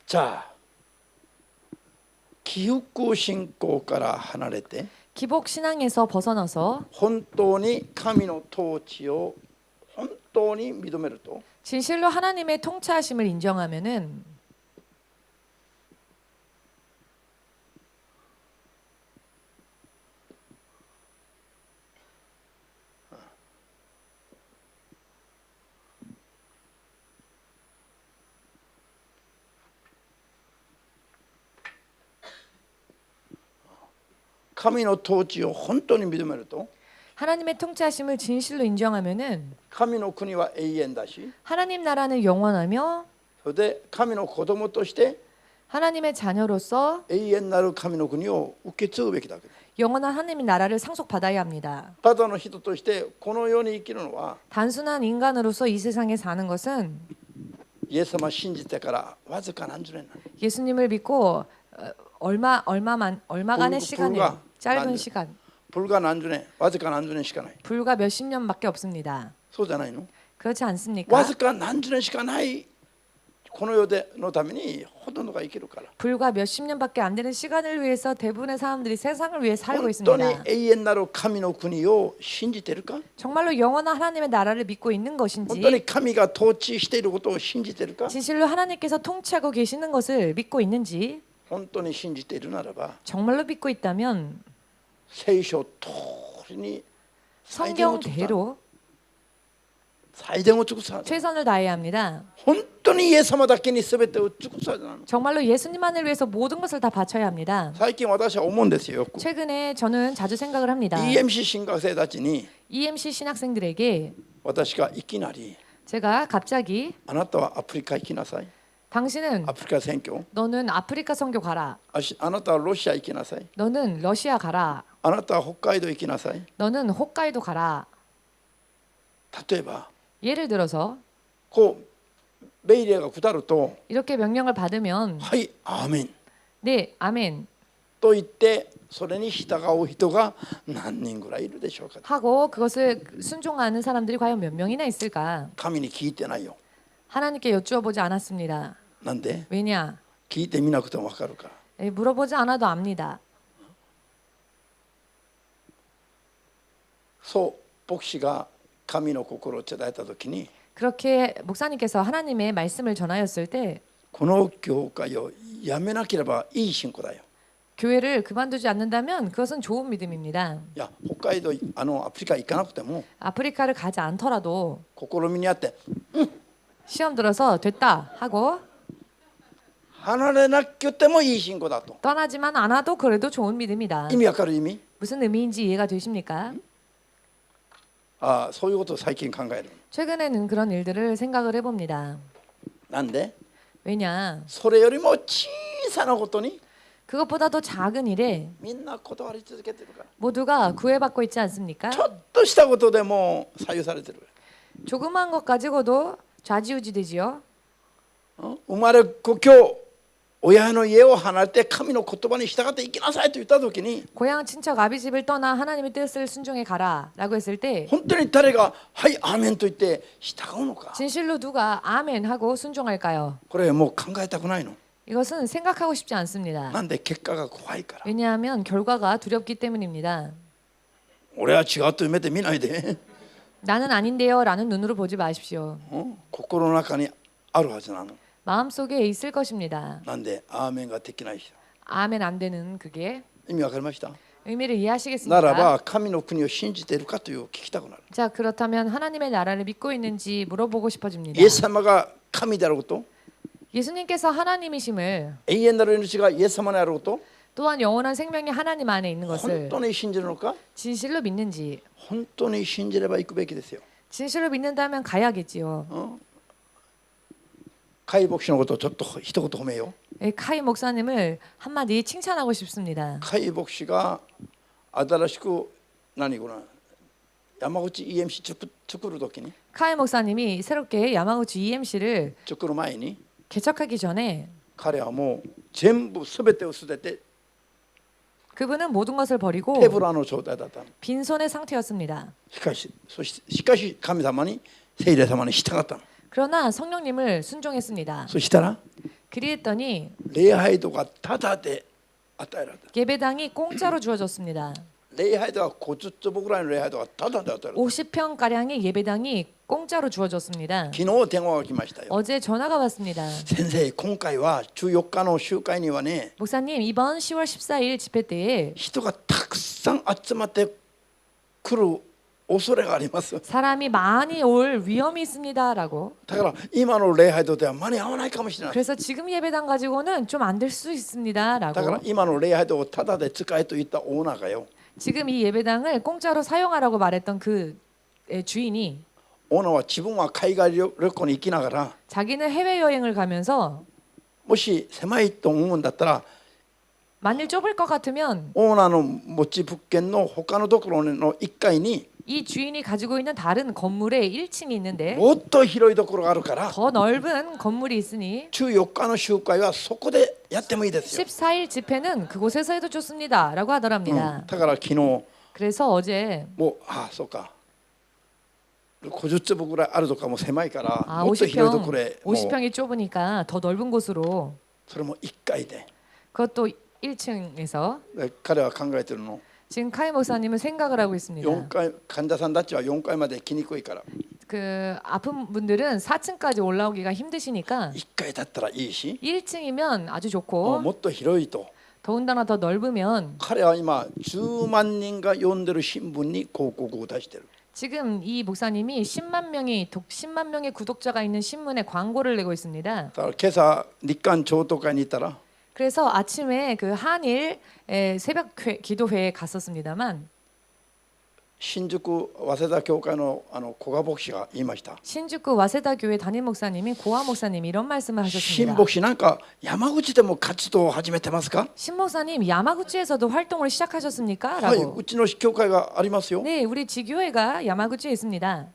자、起服信仰から離れて 기복 신앙에서 벗어나서 本当に神の統治を本当に認めると 진실로 하나님의 통치하심을 인정하면은神の統治を本当に認めると 하나님의 통치하심을 진실로 인정하면은 神の国は永遠だし 하나님 나라는 영원하며 それで神の子供として 하나님의 자녀로서 永遠なる神の国を受け継ぐべきだけど、 영원한 하나님의 나라를 상속받아야 합니다. ただの人としてこの世に生きるのは 단순한 인간으로서 이 세상에 사는 것은 イエス様を信じてからわずか何十年なの。 예수님을 믿고 얼마간의 시간을 짧은 난- 시간 불과何十年、わずか何十年しかない。 불과 몇십 년밖에 없습니다. そうじゃないの。 그렇지 わ 않습니까? ずか何十年しかないこの世でのためにほとんどが生きるから。 불과 몇십 년밖에 안 되는 시간을 위해서 대부분의 사람들이 세상을 위해 살고 本当に 있습니다. 永遠なる神の国を信じているか？ 정말로 영원한 하나님의 나라를 믿고 있는 本当 것인지 に神が統治していることを信じているか？ 진실로 하나님께서 통치하고 계시는 것을 믿고 있는지 本当に信じているならば 정말로 믿고 있다면 聖書通りに最善を尽くさ 성경대로 最善を尽くさ 최선을 다해야 합니다. 本当にイエス様だけに全てを尽くさなの。 정말로 예수님만을 위해서 모든 것을 다 바쳐야 합니다. 最近私は思うんですよ。 최근에 저는 자주 생각을 합니다. EMC 進学生たちに EMC 신학생들에게 私がいきなり 제가 갑자기 あなたはアフリカ行きなさい。 당신은 アフリカ選挙。 너는 아프리카 선교 가라. あなたはロシア行きなさい。 너는 러시아 가라. あなたは北海道行きなさい。 너는 홋카이도 가라. 例えば 예를 들어서 こう命令が下ると 이렇게 명령을 받으면 はいアーメン 네, 아멘 と言ってそれに従う人が何人ぐらいいるでしょうか。 하고 그것을 순종하는 사람들이 과연 몇 명이나 있을까? 神に聞いてないよ。 하나님께 여쭈어 보지 않았습니다. なんで 왜냐? 聞いてみなくても分かるから。 물어보지 않아도 압니다. そう牧師が神の心を伝えた時に 그렇게 목사님께서 하나님의 말씀을 전하였을 때 この教会をやめなければいい信仰だよ。 교회를 그만두지 않는다면 그것은 좋은 믿음입니다. いや北海道アフリカ行かなくても 아프리카를 가지 않더라도 試みにあって 시험 들어서 됐다 하고 離れなくてもいい信仰だと。 떠나지만 않아도 그래도 좋은 믿음이다. 意味わかる意味？ 무슨 의미인지 이해가 되십니까? ああそういうことを最近考える。 최근에는 그런 일들을 생각을 해봅니다. なんで 왜냐? それよりも小さなことに 그것보다 더 작은 일에 みんな断り続けてるから。 모두가 구애받고 있지 않습니까? ちょっとしたことでも左右されてる。 조그만 것 가지고도 좌지우지되지요. 生まれ故郷親の家を離れて神の言葉に従って生きなさいと言った時に 고향 친척 아비 집을 떠나 하나님의 뜻을 순종해 가라라고 했을 때 本当に誰が「はいアーメン」と言って従うのか。 진실로 누가 아멘 하고 순종할까요? これもう考えたくないの。 이것은 생각하고 싶지 않습니다. なんで結果が怖いから。 왜냐하면 결과가 두렵기 때문입니다. 俺は違うと目で見ないで。 나는 아닌데요라는 눈으로 보지 마십시오. 心の中にあるはずなの。 마음속에 있을 것입니다. なんでアーメンができない人。 아멘 안 되는 그게 意味わかりました？ 의미를 なら 이해하시겠습니까? ば神の国を信じているかという聞きたくなる。 자, 그렇다면 하나님의 나라를 믿고 있는지 물어보고 싶어집니다. イエス様が神であること、 예수님께서 하나님이심을 永遠なる命がイエス様であること、 또한 영원한 생명이 하나님 안에 있는 本 것을 当に信じるのか？ 진실로 믿는지 本当に信じれば行くべきですよ。 진실로 믿는다면 가야겠지요. カイ牧師のことをちょっと一言褒めよう。 카이 목사님을 한마디 칭찬하고 싶습니다. カイ牧師が新しく何これ山口 EMC 作る時に 카이 목사님이 새롭게 야마구치 EMC를 作る前に 개척하기 전에 彼はもう全部全てを捨てて 그분은 모든 것을 버리고 手ぶらの状態だったの。 빈손의 상태였습니다. しかし神様に聖霊様に従ったの。 그러나 성령님을 순종했습니다. そしたら 그리했더니 礼拝堂がタダで与えられた。 예배당이 공짜로 주어졌습니다. 礼拝堂は50坪ぐらいの礼拝堂がタダで与えられた。 50평 가량의 예배당이 공짜로 주어졌습니다. 昨日電話が来ましたよ。 어제 전화가 왔습니다. 先生、今回は14日の集会にはね、 목사님 이번 10월 14일 집회 때에 人がたくさん集まってくる恐れがあります。 사람이 많이 올 위험이 있습니다라고. だから今の礼拝堂では間に合わないかもしれない。 그래서 지금 예배당 가지고는 좀 안 될 수 だから 있습니다라고. 今の礼拝堂をタダで使えと言ったオーナーがよ、 지금 이 예배당을 공짜로 사용하라고 말했던 그 주인이 オーナーは自分は海外旅行に行きながら 자기는 해외 여행을 가면서 もし狭いと思うんだったら 만일 좁을 것 같으면 オーナーの持ち物件の他のところの1階に 이 주인이 가지고 있는 다른 건물에 1층이 있는데 もっと広いところがあるから 더 넓은 건물이 있으니 週4日の集会はそこでやってもいいですよ。 14일 집회는 그곳에서 해도 좋습니다. 라고 하더랍니다. だから昨日も 그래서 어제 うそうか50坪ぐらいあるとかも狭いから 아, もっと広いとこ 50평, ろへもう 50평이 좁으니까 더 넓은 곳으로 それも1階で 그것도 1층에서 彼は考えてるの 지금 카이 목사님은 생각을 하고 있습니다. 4階患者さんたちは4階まで来にくいから 그 아픈 분들은 4층까지 올라오기가 힘드시니까 1階だったらいいし 1층이면 아주 も 좋고 っと広いと 더군다나 더 넓으면 彼は今10万人が読んでる新聞に広告を出してる 지금 이 목사님이 10만 명의 구독자가 있는 신문에 광고를 내고 있습니다. だから今朝日韓超党会に行ったら 그래서 아침에 그 한일 새벽 기도회에 갔었습니다만 新宿早稲田教会の古賀牧師が言いました 신주쿠 와세다 교회 담임 목사님이 고아 목사님이 이런 말씀을 新 하셨습니다. 牧師なんか山口でも活動を始めてますか 신 목사님 야마구치에서도 활동을 시작하셨습니까? はい 라고. うちの教会がありますよ 네, 우리 지교회가 야마구치에 있습니다.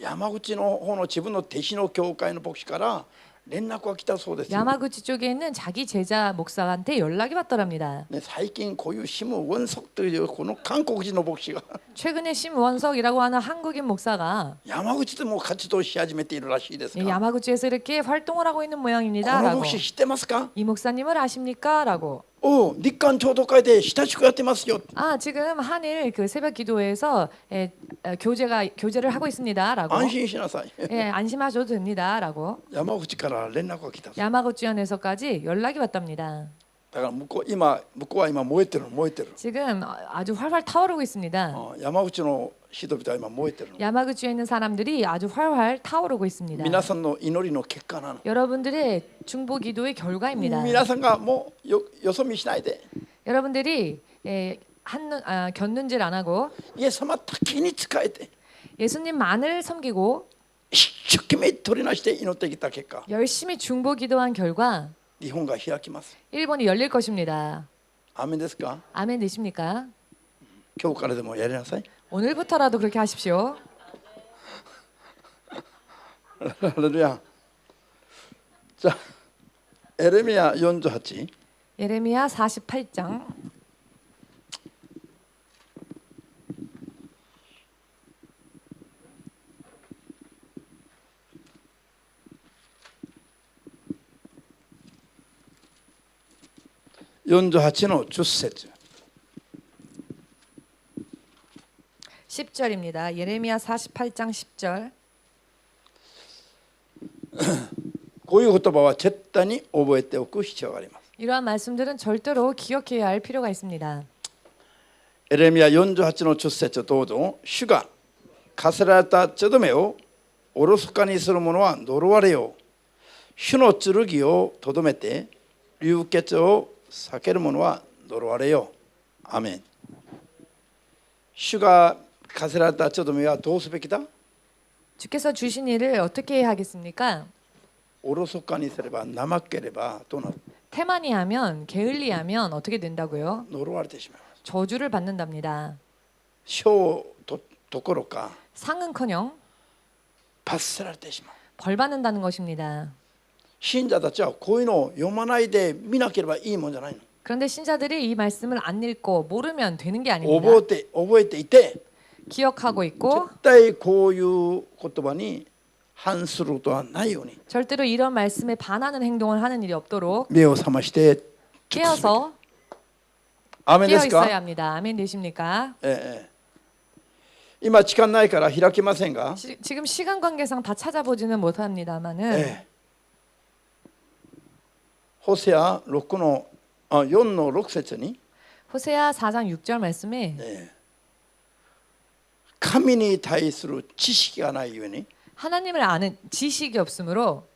山口の方の自分の弟子の教会の牧師から連絡が来たそうですよ 야마구치 쪽에 있는 자기 제자 목사한테 연락이 왔더랍니다. ね、最近こういうシム・ウォンソクというこの韓国人の牧師が 최근에 심원석이라고 하는 한국인 목사가 山口でも活動し始めているらしいです 네, が 야마구치에서 이렇게 활동을 하고 있는 こ 모양입니다. の 라고. 牧師知ってますか 이 목사님을 아십니까? 라고. おう日韓超党会で親しくやってますよ 아, 지금 한일 그 새벽 기도회에서 교제를 하고 있습니다. 라고. 安心しなさい 예, 안심하셔도 됩니다. 라고. 山口から連絡が来た 야마구치현에서까지 연락이 왔답니다. だから向こうは今燃えてる燃えてる 지금 아주 활활 타오르고 있습니다. 山口の人々は今燃えてる 야마구치에 있는 사람들이 아주 활활 타오르고 있습니다. 皆さんの祈りの結果なの 여러분들의 중보 기도의 결과입니다. 皆さんがもうよそ見しないで 여러분들이 곁눈질 안 하고 イエス様だけに仕えて 예수님만을 섬기고 一生懸命取りなして祈ってきた結果 열심히 중보 기도한 결과 日本が開きます 일본이 열릴 것입니다. アーメンですか 아멘 되십니까? 今日からでもやりなさい 오늘부터라도 그렇게 하십시오. ハレルヤじゃあエレミヤ48 예레미야 48장 48の10節 10절입니다. 예레미야 48장 10절. こういう言葉は絶対に覚えておく必要があります 이러한 말씀들은 절대로 기억해야 할 필요가 있습니다. エレミヤ48の10節をどうぞ主が課せられた血止めをおろそかにする者は呪われよう主の剣をとどめて流血を避ける者は呪われようアメン主が課せられた血止めはどうすべきだ 주께서 주신 일을 어떻게 해야 하겠습니까? おろそかにすれば怠ければどうなる 태만히하면 게을리하면 어떻게 된다고요? 呪われてしまいます 저주를 받는답니다. 賞どころか 상은커녕 罰せられてしまう 벌 받는다는 것입니다. 信者たちはこういうのを読まないで見なければいいもんじゃないの 그런데 신자들이 이 말씀을 안 읽고 모르면 되는 게 아닙니다. 覚えていて 기억하고 있고 絶対こういう言葉に反することはないように 절대로 이런 말씀에 반하는 행동을 하는 일이 없도록 目を覚ましてちょっとする 깨어서 アーメンで 깨어 すか 있어야 합니다. 아멘 되십니까? 今時間ないから開けませんが 지금 시간 관계상 다 찾아보지는 못합니다만은 ホセア4の6節に 호세아 4장 6절 말씀에 神に対する知識がないゆえに 하나님을 아는 지식이 없으므로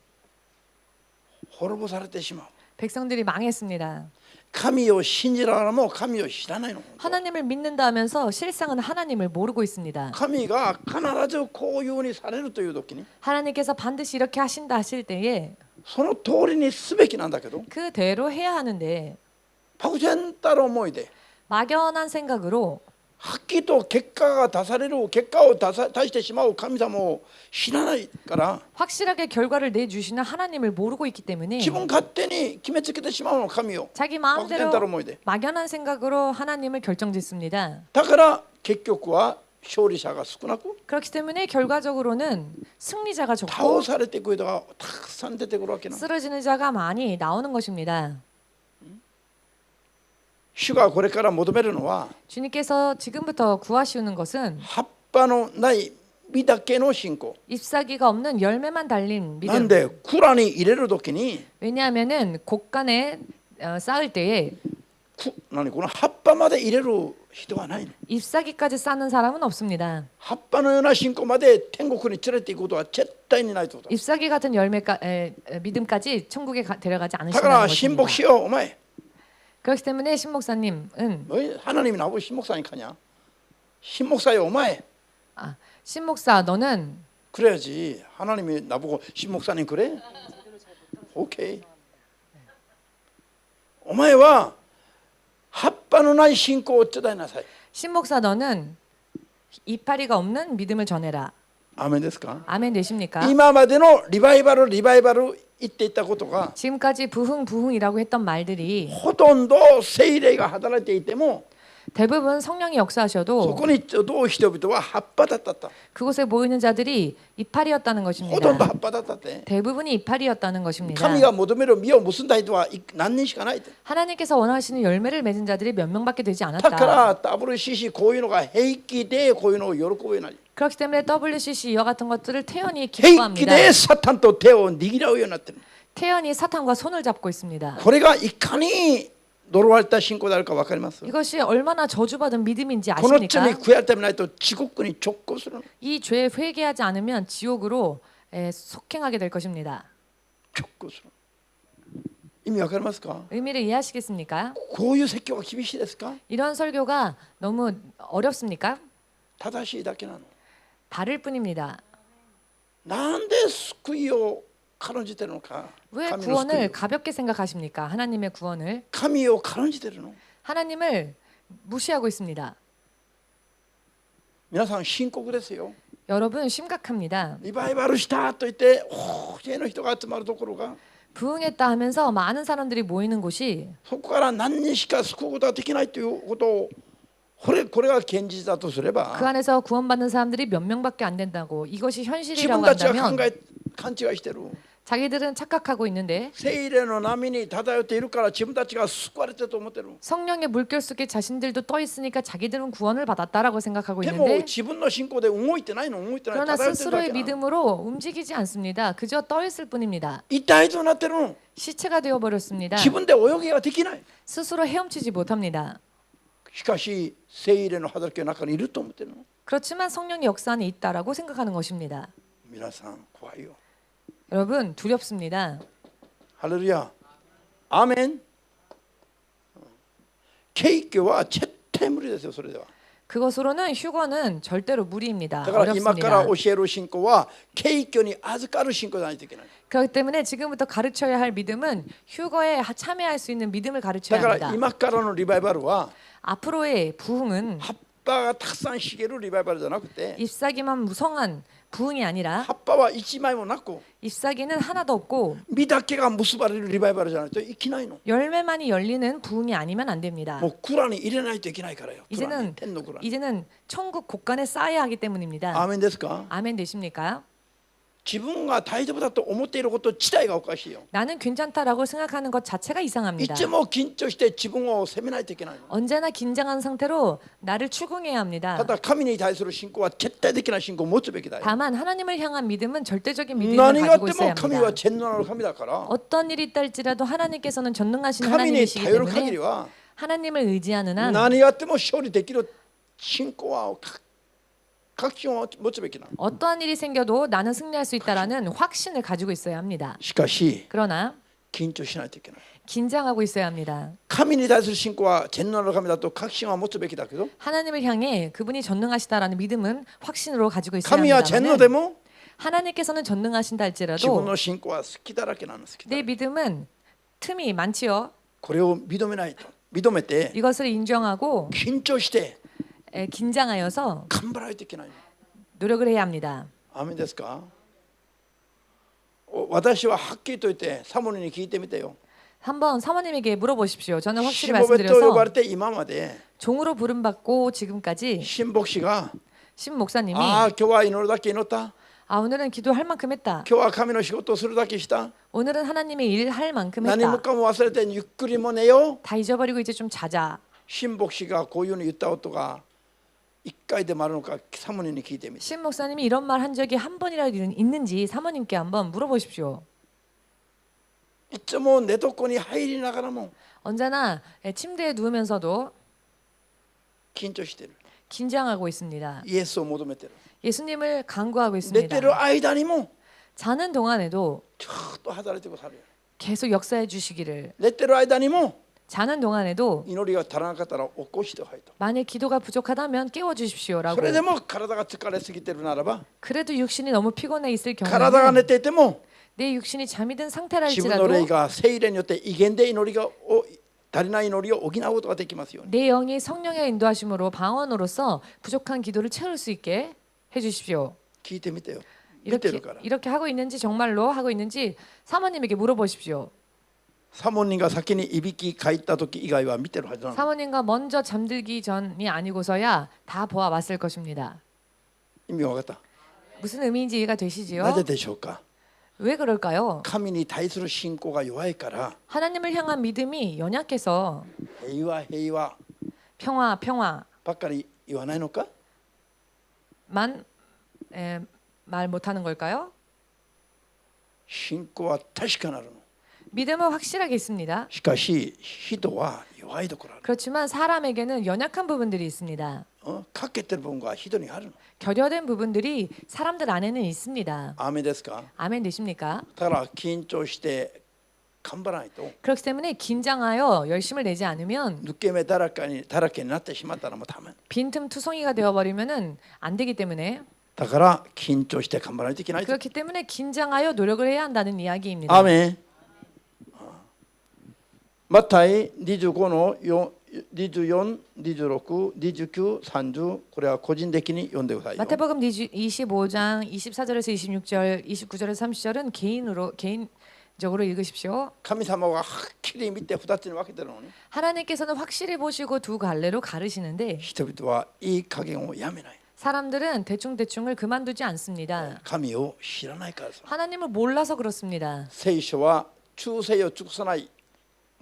滅ぼされてしまう 백성들이 망했습니다. 神を信じながらも神を知らないの 하나님을 믿는다 하면서 실상은 하나님을 모르고 있습니다. 神が必ずこういうふうにされるという時に 하나님께서 반드시 이렇게 하신다 하실 때에 その通りにすべきなんだけど 그대로 해야 하는데漠然たる思いで 막연한 생각으로 はっきりと結果が出される結果を出してしまう神様を知らないから 확실하게 결과를 내주시는 하나님을 모르고 있기 때문에 自分勝手に決めつけてしまうの神を 자기 漠然たる 마음대로 思いで 막연한 생각으로 하나님을 결정짓습니다. だから結局は勝利者が少なく 그렇기 때문에 결과적으로는 승리자가 倒 적고 されていく人がたくさん出てくるわけな 쓰러지는 자가 많이 나오는 것입니다. 主がこれから求めるのは 주님께서 지금부터 구하시는 것은 葉っぱのない実だけの信仰 잎사귀가 없는 열매만 달린 なん 믿음. で蔵に入れるときに 왜냐하면은 곡간에 쌓을 때에 この葉っぱまで入れる人はないの 잎사귀까지 쌓는 사람은 없습니다. 葉っぱのような信仰まで天国に連れて行くことは絶対にないということだ 잎사귀 같은 믿음까지 천국에 데려가지 だか 않으신다는 ら神 것입니다. 牧師よお前 그렇기 때문에 신목사님은 왜 하나님이 나보고 신목사님 가냐 신목사요お前 신목사 너는 그래야지 하나님이 나보고 신목사님 그래? 오케이 お前は葉っぱのない信仰を伝えなさい 신목사 너는 이파리가 없는 믿음을 전해라. アーメンですか 아멘 되십니까? 今までのリバイバル言っていたことが 지금까지 부흥이라고 했던 말들이 ほとんど聖霊が働いていても 대부분 성령이 そ 역사하셔도 こにどう人々は葉っぱだった。 그곳에 모이는 자들이 이파리였다는 ほとんど 것입니다. 葉っぱだったって。 대부분이 이파리였다는 것입니다. 神が求める実を結んだ人は何人しかないって。 하나님께서 원하시는 열매를 맺은 자들이 몇 명밖에 되지 だか 않았다. ら WCC こういうのが平気でこういうのを喜ぶようになり 그렇기 때문에 WCC 이와 같은 것들을 태연히 平気 기뻐합니다. でサタンと手を握らうようになってる。 태연히 사탄과 손을 잡고 있습니다. これがいかに呪われた信仰であるか分かります。 이것이 얼마나 저주받은 믿음인지 この罪 아십니까? 悔やめないと地獄に直行するの。 이 죄에 회개하지 않으면 지옥으로 속행하게 될 것입니다. 直行する。意味分かりますか？ 의미를 이해하시겠습니까? こういう説教は厳しいですか？ 이런 설교가 너무 어렵습니까? 正しいだけなの。 바를 뿐입니다. なんで救いを軽んじてるのか。 왜 神の救い 구원을 を 가볍게 생각하십니까? 하나님의 구원을 神を軽んじてるの。 하나님을 무시하고 있습니다. 皆さん深刻ですよ。 여러분 심각합니다. リバイバルしたと言って大勢の人が集まるところが 부흥했다 하면서 많은 사람들이 모이는 곳이 そこから何人しか救うことができないということをこれが現実だとすれば 그 안에서 구원받는 사람들이 몇 명밖에 안 된다고 이것이 自分 현실이라고 たちは 한다면 勘違いしてる 자기들은 착각하고 있는데 聖霊の波に漂っているから自分たちが救われてると思ってる 성령의 물결 속에 자신들도 떠 있으니까 자기들은 구원을 받았다라고 생각하고 でも 있는데 自分の信仰で動いてないの動いてない 그러나 漂ってるだ 스스로의 けなの 믿음으로 움직이지 않습니다. 그저 떠 있을 뿐입니다. 一体となってるの 시체가 되어 버렸습니다. 自分で泳ぎができない 스스로 헤엄치지 못합니다. しかし聖霊の働きの中にいると思ってるの 그렇지만 성령의 역사 안에 있다라고 생각하는 것입니다. 皆さん怖いよ 여러분 두렵습니다. 할렐루야アーメン景挙は絶対無理ですよそれでは 그것으로는 휴거는 절대로 무리입니다. だから今から 어렵습니다. 教える信仰は景挙に預かる信仰でないといけない 그렇기 때문에 지금부터 가르쳐야 할 믿음은 휴거에 참여할 수 있는 믿음을 だ 가르쳐야 から 합니다. 今からのリバイバルは 앞으로의 부흥은 葉っぱがたくさん茂るリバイバルじゃなくて 잎사귀만 무성한 부흥이 아니라 葉っぱは一枚もなく 잎사귀는 하나도 없고 実だけが結ばれるリバイバルじゃないといけないの 열매만이 열리는 부흥이 아니면 안 됩니다. もう蔵に入れないといけないからよ蔵に 이제는 天の蔵に 이제는 천국 곳간에 쌓아야 하기 ア 때문입니다. ーメンですか 아멘 되십니까? 自分が大丈夫だと思っていること自体がおかしいよ 나는 괜찮다라고 생각하는 것 자체가 い 이상합니다. つも緊張して自分を責めないといけないの 언제나 긴장한 상태로 나를 추궁해야 합니다. ただ神に対する信仰は絶対的な信仰を持つべきだよ 다만 하나님을 향한 믿음은 절대적인 믿음을 何があっ 가지고 て 있어야 も神は 합니다. 全能なる神だから 어떤 일이 있다 할지라도 하나님께서는 전능하신 神に 하나님이시기 頼る限り 때문에 は 하나님을 의지하는 한 何があっても勝利できる信仰は確信を持つべきなの 어떠한 일이 생겨도 나는 승리할 수 있다라는 확신을 가지고 있어야 합니다. しかし 그러나 緊張しないといけない 긴장하고 있어야 합니다. 神に対する信仰は全能なる神だと確信は持つべきだけど 하나님을 향해 그분이 전능하시다라는 믿음은 확신으로 가지고 있어야 神は全能 합니다. でも 하나님께서는 전능하신다 自分 할지라도 の信仰は好きだらけなの。好きだ 내 믿음은 틈이 많지요. これを認めないと。認めて 이것을 인정하고 緊張して 긴장하여서 頑張らないといけないの。 노력을 해야 합니다. アーメンですか。私ははっきりと言ってサモニに聞いてみてよ。 한번 사모님에게 물어보십시오. 저는 し 확실히 もべと呼ばれ 말씀드려서 て今まで 종으로 부름받고 지금까지 新牧師が 신 목사님이 ああ今日は祈るだけ祈った。 오늘은 기도할 만큼 했다. 今日は神の仕事をするだけした。 오늘은 하나님의 일을 할 만큼 何も 했다. かも忘れてゆっくりも寝よう。 다 잊어버리고 이제 좀 자자. 新牧師がこういうの言ったことが一回でもあるのかサモニに聞いてみて。 신 목사님이 이런 말 한 적이 한 번이라도 있는지 사모님께 한번 물어보십시오. いつも寝床に入りながらも 언제나 침대에 누우면서도 緊張してる。 긴장하고 있습니다. イエスを求めてる。 예수님을 간구하고 寝 있습니다. てる間にも 자는 동안에도 ちょっと働いてくださる。 계속 역사해 주시기를. 寝てる間にも 자는 동안에도 祈りが足らなかったら起こしてほしいと。 만약 기도가 부족하다면 깨워 そ 주십시오라고. れでも体が疲れすぎてるならば 그래도 육신이 너무 피곤해 있을 体が 경우에는 寝ていても 내 육신이 잠이 든 상태라 自分の霊 할지라도 が聖霊によって威厳で祈りが足りない祈りを補うことができますように。 내 영이 성령의 인도하심으로 방언으로서 부족한 기도를 채울 수 있게 해 주십시오. 聞いてみてよ。見てるから。 이렇게 하고 있는지 정말로 하고 있는지 사모님에게 물어보십시오. サモニが先にいびきかいた時以外は見てるはずなの。 사모님과 먼저 잠들기 전이 아니고서야 다 보아왔을 것입니다. 意味わかった。 무슨 의미인지 이해가 되시지요? なぜでしょうか。 왜 그럴까요? 神に対する信仰が弱いから 하나님을 향한 믿음이 연약해서 平和平和 평화 평화만 ばっかり言わないのか。 말 못하는 걸까요? 信仰は確かなるの。 믿음은 확실하게 있습니다. しかし人は弱いところある。 그렇지만 사람에게는 연약한 부분들이 있습니다. 欠けてる部分が人にあるの。 결여된 부분들이 사람들 안에는 있습니다. アーメンですか。 아멘 되십니까? だから緊張して頑張らないと 그렇기 때문에 긴장하여 열심을 내지 않으면 抜け目だらけになってしまったらもうダメ。 빈틈투성이가 되어버리면은 안 되기 때문에 だから緊張して頑張らないといけないと。 그렇기 때문에 긴장하여 노력을 해야 한다는 이야기입니다. アーメン。マタイ25の24、26、29、30これは個人的に読んでくださいよ。 마태복음 25장 24절에서 26절, 29절에서 30절은 개인적으로 읽으십시오. 神様ははっきり見て2つに分けてるのに 하나님께서는 확실히 보시고 두 갈래로 가르시는데 人々はいい加減をやめない。 사람들은 대충대충을 그만두지 않습니다. 神を知らないからです。 하나님을 몰라서 그렇습니다. 聖書は忠誠を尽くさない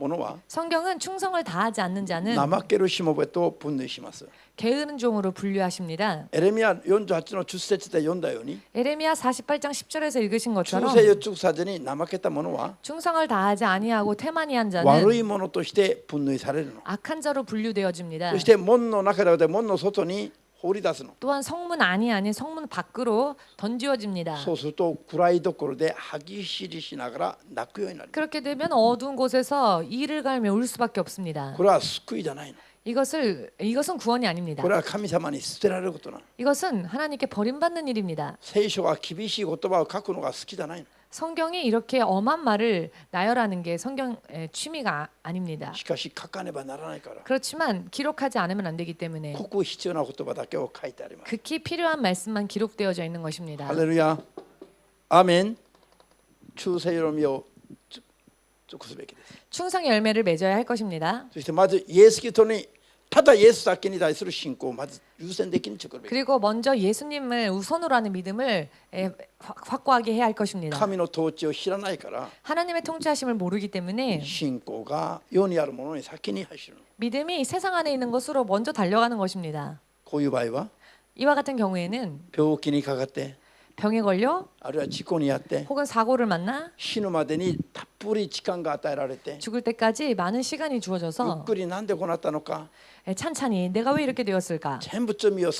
者は 성경은 충성을 다하지 않는 자는 怠けるしもべと分類します。 게으른 종으로 분류하십니다. エレミヤ48の10節で読んだように 에레미야 48장 10절에서 읽으신 忠 것처럼 誠を尽くさずに怠けた者は 충성을 다하지 아니하고 태만이한 悪 자는 い者として分類されるの。 악한 자로 분류되어집니다. そして門の中で門の外に放り出すの。 또한 성문 안이 아닌 성문 밖으로 던지어집니다. そうすると暗いところで歯ぎしりしながら泣くようになる。 그렇게 되면 어두운 곳에서 이를 갈며 울 수밖에 없습니다. これは救いじゃないの。 이것은 구원이 아닙니다. これは神様に捨てられることなの。 이것은 하나님께 버림받는 일입니다. 聖書が厳しい言葉を書くのが好きじゃないの。 성경이 이렇게 엄한 말을 나열하는 게 성경의 취미가 아닙니다. しかし書かねばならないから 그렇지만 기록하지 않으면 안 되기 때문에 ここ必要な言葉だけを書いてあります。 극히 필요한 말씀만 기록되어져 있는 것입니다. ハレルヤ。アーメン。忠誠の実を尽くすべきです。 충성의 열매를 맺어야 할 것입니다. そしてまずイエス・キリストにただイエスだけに対する信仰をまず優先的に作るべき。 그리고 먼저 예수님을 우선으로 하는 믿음을 확고하게 해야 할 것입니다. 神の統治を知らないから 하나님의 통치하심을 모르기 때문에 信仰が世にあるものに先に走るの。 믿음이 세상 안에 있는 것으로 먼저 달려가는 것입니다. こういう場合は 이와 같은 경우에는 病気にかかって 병에 걸려 あるいは事故にあって 혹은 사고를 만나 死ぬまでにたっぷり時間が与えられて 죽을 때까지 많은 시간이 ゆっ 주어져서 くりなんでこうなったのか 찬찬히 내가 왜 이렇게 되었을까 全部罪を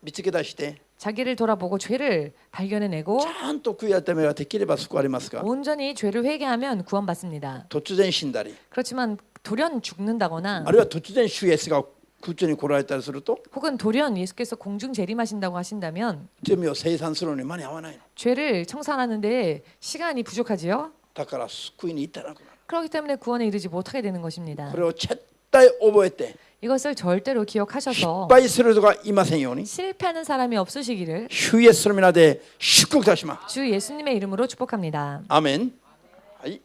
見つけ出して 자기를 돌아보고 죄를 발견해내고 ちゃんと悔い改めができれば救われますが 온전히 죄를 회개하면 구원받습니다. 突然死んだり 그렇지만 돌연 죽는다거나 あるいは突然主イエスが空中に来られたりすると 혹은 돌연 예수께서 공중 재림하신다고 하신다면 罪を清算するのに間に合わないの。 죄를 청산하는데 시간이 부족하지요. だから救いに至らなくなる。 그렇기 때문에 구원에 이르지 못하게 되는 것입니다. これを絶対覚えて 이것을 절대로 失 기억하셔서 敗する人がいませんように 실패하는 사람이 없으시기를主イエスの皆で祝福いたします。 주 예수님의 이름으로 축복합니다. アーメン。はい。